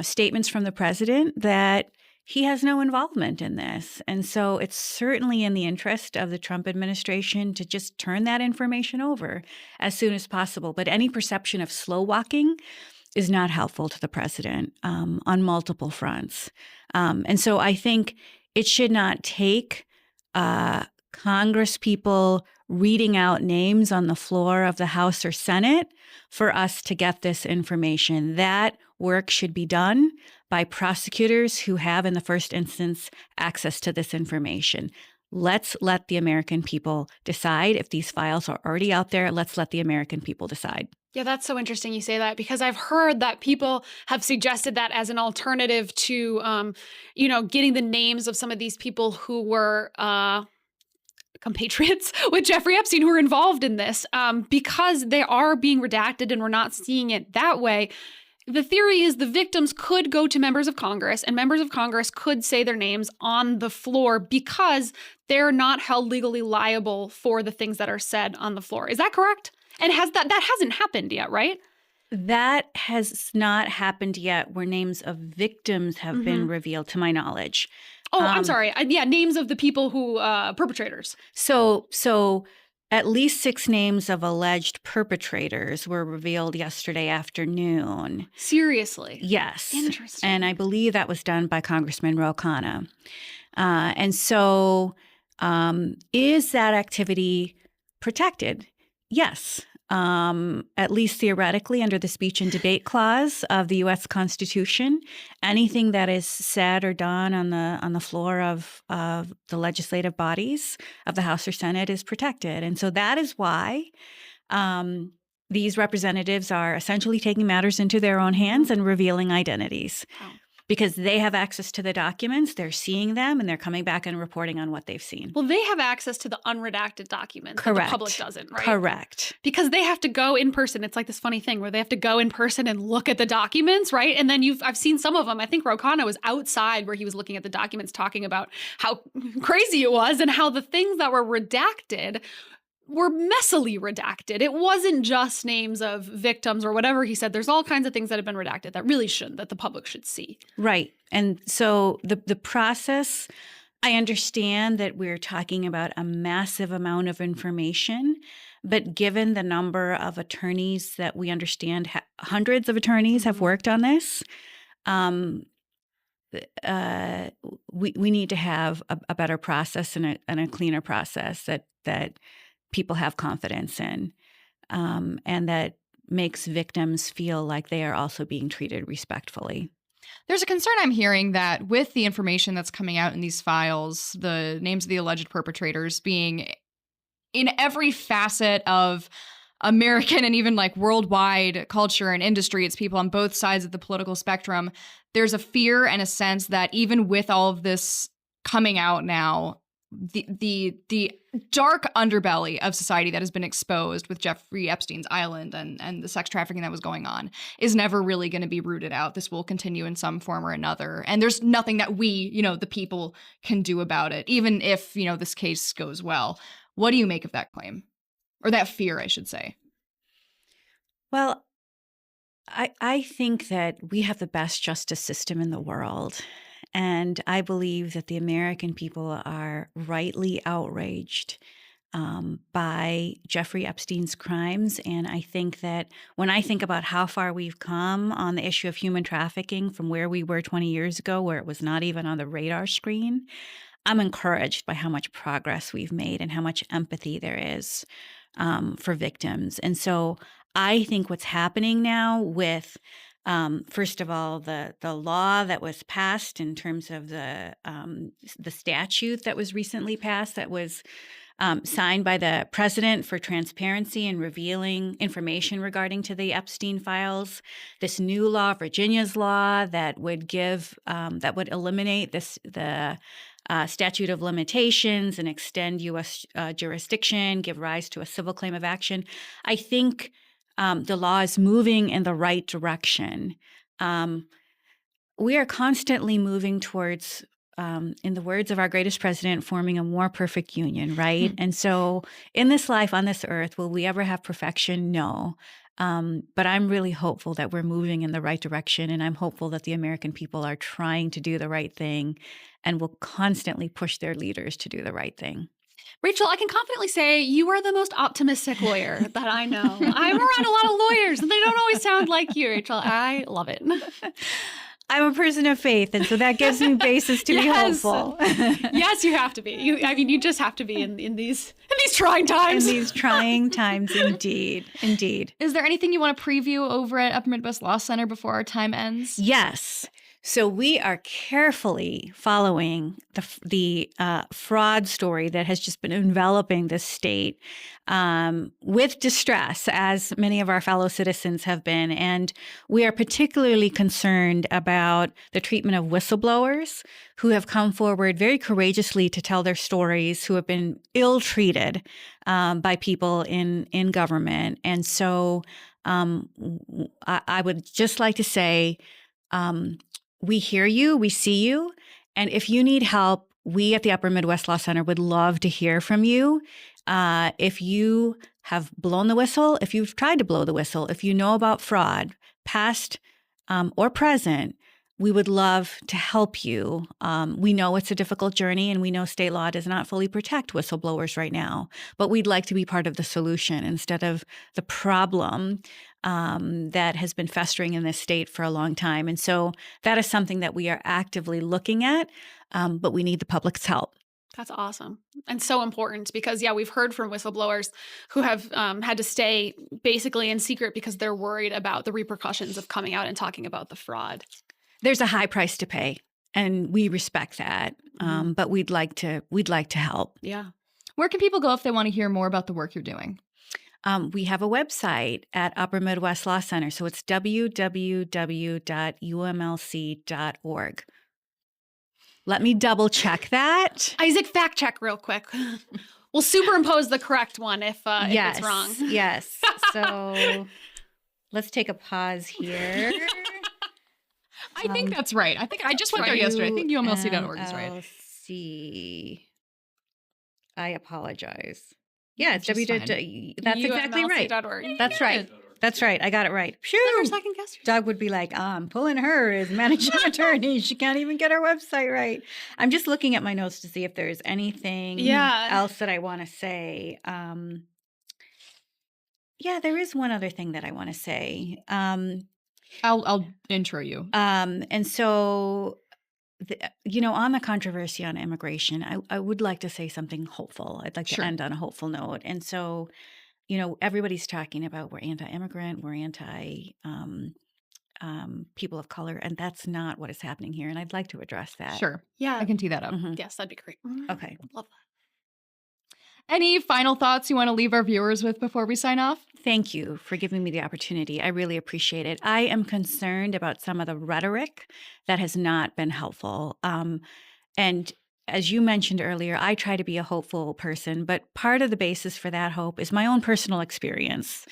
statements from the president that he has no involvement in this. And so it's certainly in the interest of the Trump administration to just turn that information over as soon as possible. But any perception of slow walking is not helpful to the president on multiple fronts. And so I think it should not take Congress people reading out names on the floor of the House or Senate for us to get this information. That work should be done by prosecutors who have, in the first instance, access to this information. Let's let the American people decide. If these files are already out there, let's let the American people decide. Yeah, that's so interesting you say that, because I've heard that people have suggested that as an alternative to, getting the names of some of these people who were compatriots with Jeffrey Epstein who were involved in this, because they are being redacted and we're not seeing it that way. The theory is the victims could go to members of Congress, and members of Congress could say their names on the floor because they're not held legally liable for the things that are said on the floor. Is that correct? And that hasn't happened yet, right? That has not happened yet, where names of victims have been revealed, to my knowledge. Oh, I'm sorry. Names of the people who perpetrators. So at least 6 names of alleged perpetrators were revealed yesterday afternoon. Seriously? Yes. Interesting. And I believe that was done by Congressman Ro Khanna. And so is that activity protected? Yes. At least theoretically, under the speech and debate clause of the U.S. Constitution, anything that is said or done on the floor of the legislative bodies of the House or Senate is protected. And so that is why these representatives are essentially taking matters into their own hands and revealing identities. Wow. Because they have access to the documents, they're seeing them, and they're coming back and reporting on what they've seen. Well, they have access to the unredacted documents. Correct. That the public doesn't, right? Correct. Because they have to go in person. It's like this funny thing where they have to go in person and look at the documents, right? And then I've seen some of them. I think Ro Khanna was outside where he was looking at the documents, talking about how crazy it was and how the things that were redacted were messily redacted. It wasn't just names of victims or whatever he said. There's all kinds of things that have been redacted that really shouldn't, that the public should see. Right. And so the process, I understand that we're talking about a massive amount of information, but given the number of attorneys that we understand, hundreds of attorneys have worked on this, we need to have a better process and a cleaner process that people have confidence in, and that makes victims feel like they are also being treated respectfully. There's a concern I'm hearing that with the information that's coming out in these files, the names of the alleged perpetrators being in every facet of American and even like worldwide culture and industry, it's people on both sides of the political spectrum. There's a fear and a sense that even with all of this coming out now, the dark underbelly of society that has been exposed with Jeffrey Epstein's island and the sex trafficking that was going on is never really going to be rooted out. This will continue in some form or another. And there's nothing that we, the people, can do about it, even if, this case goes well. What do you make of that claim? Or that fear, I should say? Well, I think that we have the best justice system in the world. And I believe that the American people are rightly outraged by Jeffrey Epstein's crimes. And I think that when I think about how far we've come on the issue of human trafficking from where we were 20 years ago, where it was not even on the radar screen, I'm encouraged by how much progress we've made and how much empathy there is for victims. And so I think what's happening now with first of all, the law that was passed in terms of the statute that was recently passed, that was signed by the president for transparency and revealing information regarding to the Epstein files. This new law, Virginia's law, that would eliminate the statute of limitations and extend U.S. jurisdiction, give rise to a civil claim of action. I think the law is moving in the right direction. We are constantly moving towards, in the words of our greatest president, forming a more perfect union, right? Mm-hmm. And so in this life, on this earth, will we ever have perfection? No. But I'm really hopeful that we're moving in the right direction, and I'm hopeful that the American people are trying to do the right thing and will constantly push their leaders to do the right thing. Rachel, I can confidently say you are the most optimistic lawyer that I know. I'm around a lot of lawyers, and they don't always sound like you, Rachel. I love it. I'm a person of faith, and so that gives me basis to be hopeful. Yes, you have to be. You just have to be in these trying times. In these trying times, indeed. Indeed. Is there anything you want to preview over at Upper Midwest Law Center before our time ends? Yes. So we are carefully following the fraud story that has just been enveloping this state with distress, as many of our fellow citizens have been. And we are particularly concerned about the treatment of whistleblowers who have come forward very courageously to tell their stories, who have been ill-treated by people in government. And so I would just like to say, we hear you, we see you, and if you need help, we at the Upper Midwest Law Center would love to hear from you. If you have blown the whistle, if you've tried to blow the whistle, if you know about fraud, past or present, we would love to help you. We know it's a difficult journey, and we know state law does not fully protect whistleblowers right now, but we'd like to be part of the solution instead of the problem that has been festering in this state for a long time. And so that is something that we are actively looking at, but we need the public's help. That's awesome. And so important because, yeah, we've heard from whistleblowers who have had to stay basically in secret because they're worried about the repercussions of coming out and talking about the fraud. There's a high price to pay, and we respect that, but we'd like to help. Yeah. Where can people go if they want to hear more about the work you're doing? We have a website at Upper Midwest Law Center. So it's www.umlc.org. Let me double check that. Isaac, fact check real quick. We'll superimpose the correct one if it's wrong. Yes. So let's take a pause here. I think that's right. I just went there yesterday. I think umlc.org is right. UMLC. I apologize. Yeah, it's Just www. That's exactly right. UMLC.org. That's right. That's right. I got it right. Never second guess yourself. Doug would be like, pulling her as managing attorney. She can't even get her website right. I'm just looking at my notes to see if there's anything else that I want to say. Yeah, there is one other thing that I want to say. I'll intro you. And so, on the controversy on immigration, I would like to say something hopeful. I'd like to end on a hopeful note. And so, everybody's talking about we're anti-immigrant, we're anti-people of color, and that's not what is happening here. And I'd like to address that. Sure. Yeah. I can tee that up. Mhm. Yes, that'd be great. Okay. Love that. Any final thoughts you want to leave our viewers with before we sign off? Thank you for giving me the opportunity. I really appreciate it. I am concerned about some of the rhetoric that has not been helpful. And as you mentioned earlier, I try to be a hopeful person, but part of the basis for that hope is my own personal experience,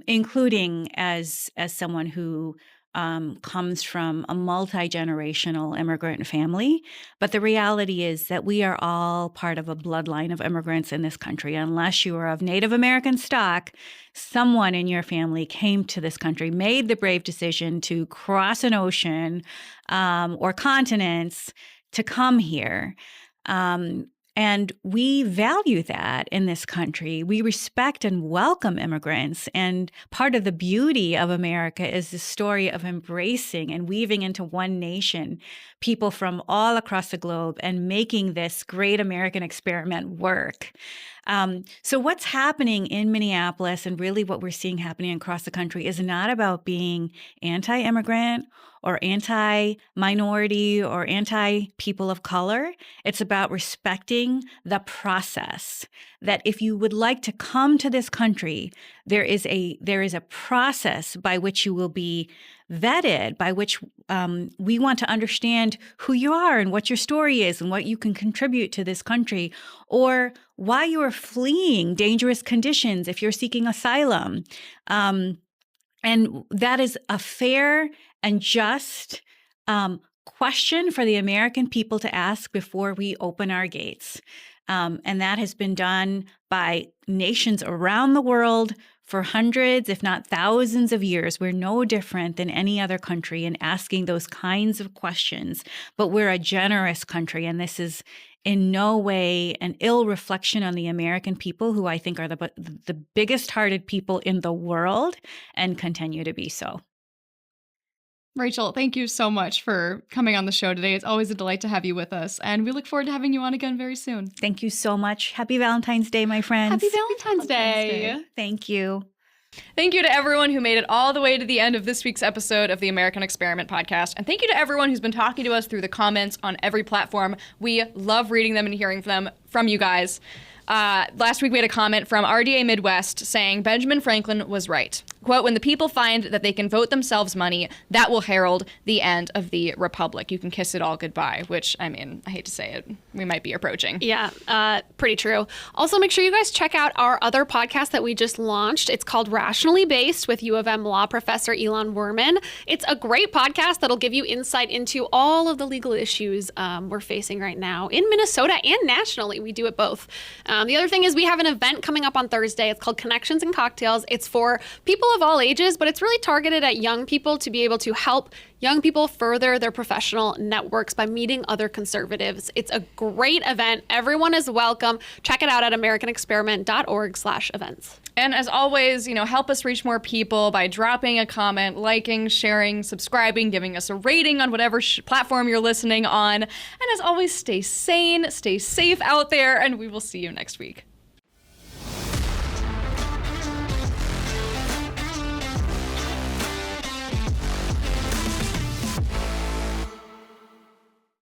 including as someone who comes from a multi-generational immigrant family. But the reality is that we are all part of a bloodline of immigrants in this country. Unless you are of Native American stock, someone in your family came to this country, made the brave decision to cross an ocean or continents to come here. And we value that in this country. We respect and welcome immigrants. And part of the beauty of America is the story of embracing and weaving into one nation people from all across the globe and making this great American experiment work. So what's happening in Minneapolis and really what we're seeing happening across the country is not about being anti-immigrant or anti-minority or anti-people of color. It's about respecting the process. That if you would like to come to this country, there is a process by which you will be vetted, by which we want to understand who you are and what your story is and what you can contribute to this country, or why you are fleeing dangerous conditions if you're seeking asylum. And that is a fair and just question for the American people to ask before we open our gates. And that has been done by nations around the world for hundreds, if not thousands of years. We're no different than any other country in asking those kinds of questions, but we're a generous country. And this is in no way an ill reflection on the American people, who I think are the biggest hearted people in the world and continue to be so. Rachel, thank you so much for coming on the show today. It's always a delight to have you with us, and we look forward to having you on again very soon. Thank you so much. Happy Valentine's Day, my friends. Happy Valentine's Day. Thank you. Thank you to everyone who made it all the way to the end of this week's episode of the American Experiment podcast. And thank you to everyone who's been talking to us through the comments on every platform. We love reading them and hearing from you guys. Last week we had a comment from RDA Midwest saying Benjamin Franklin was right. Quote, when the people find that they can vote themselves money, that will herald the end of the republic. You can kiss it all goodbye, which, I mean, I hate to say it. We might be approaching. Yeah, pretty true. Also, make sure you guys check out our other podcast that we just launched. It's called Rationally Based with U of M law professor Elon Werman. It's a great podcast that'll give you insight into all of the legal issues we're facing right now in Minnesota and nationally. We do it both. The other thing is we have an event coming up on Thursday. It's called Connections and Cocktails. It's for people of all ages, but it's really targeted at young people to be able to help young people further their professional networks by meeting other conservatives. It's a great event. Everyone is welcome. Check it out at americanexperiment.org/events. And as always, help us reach more people by dropping a comment, liking, sharing, subscribing, giving us a rating on whatever platform you're listening on. And as always, stay sane, stay safe out there, and we will see you next week.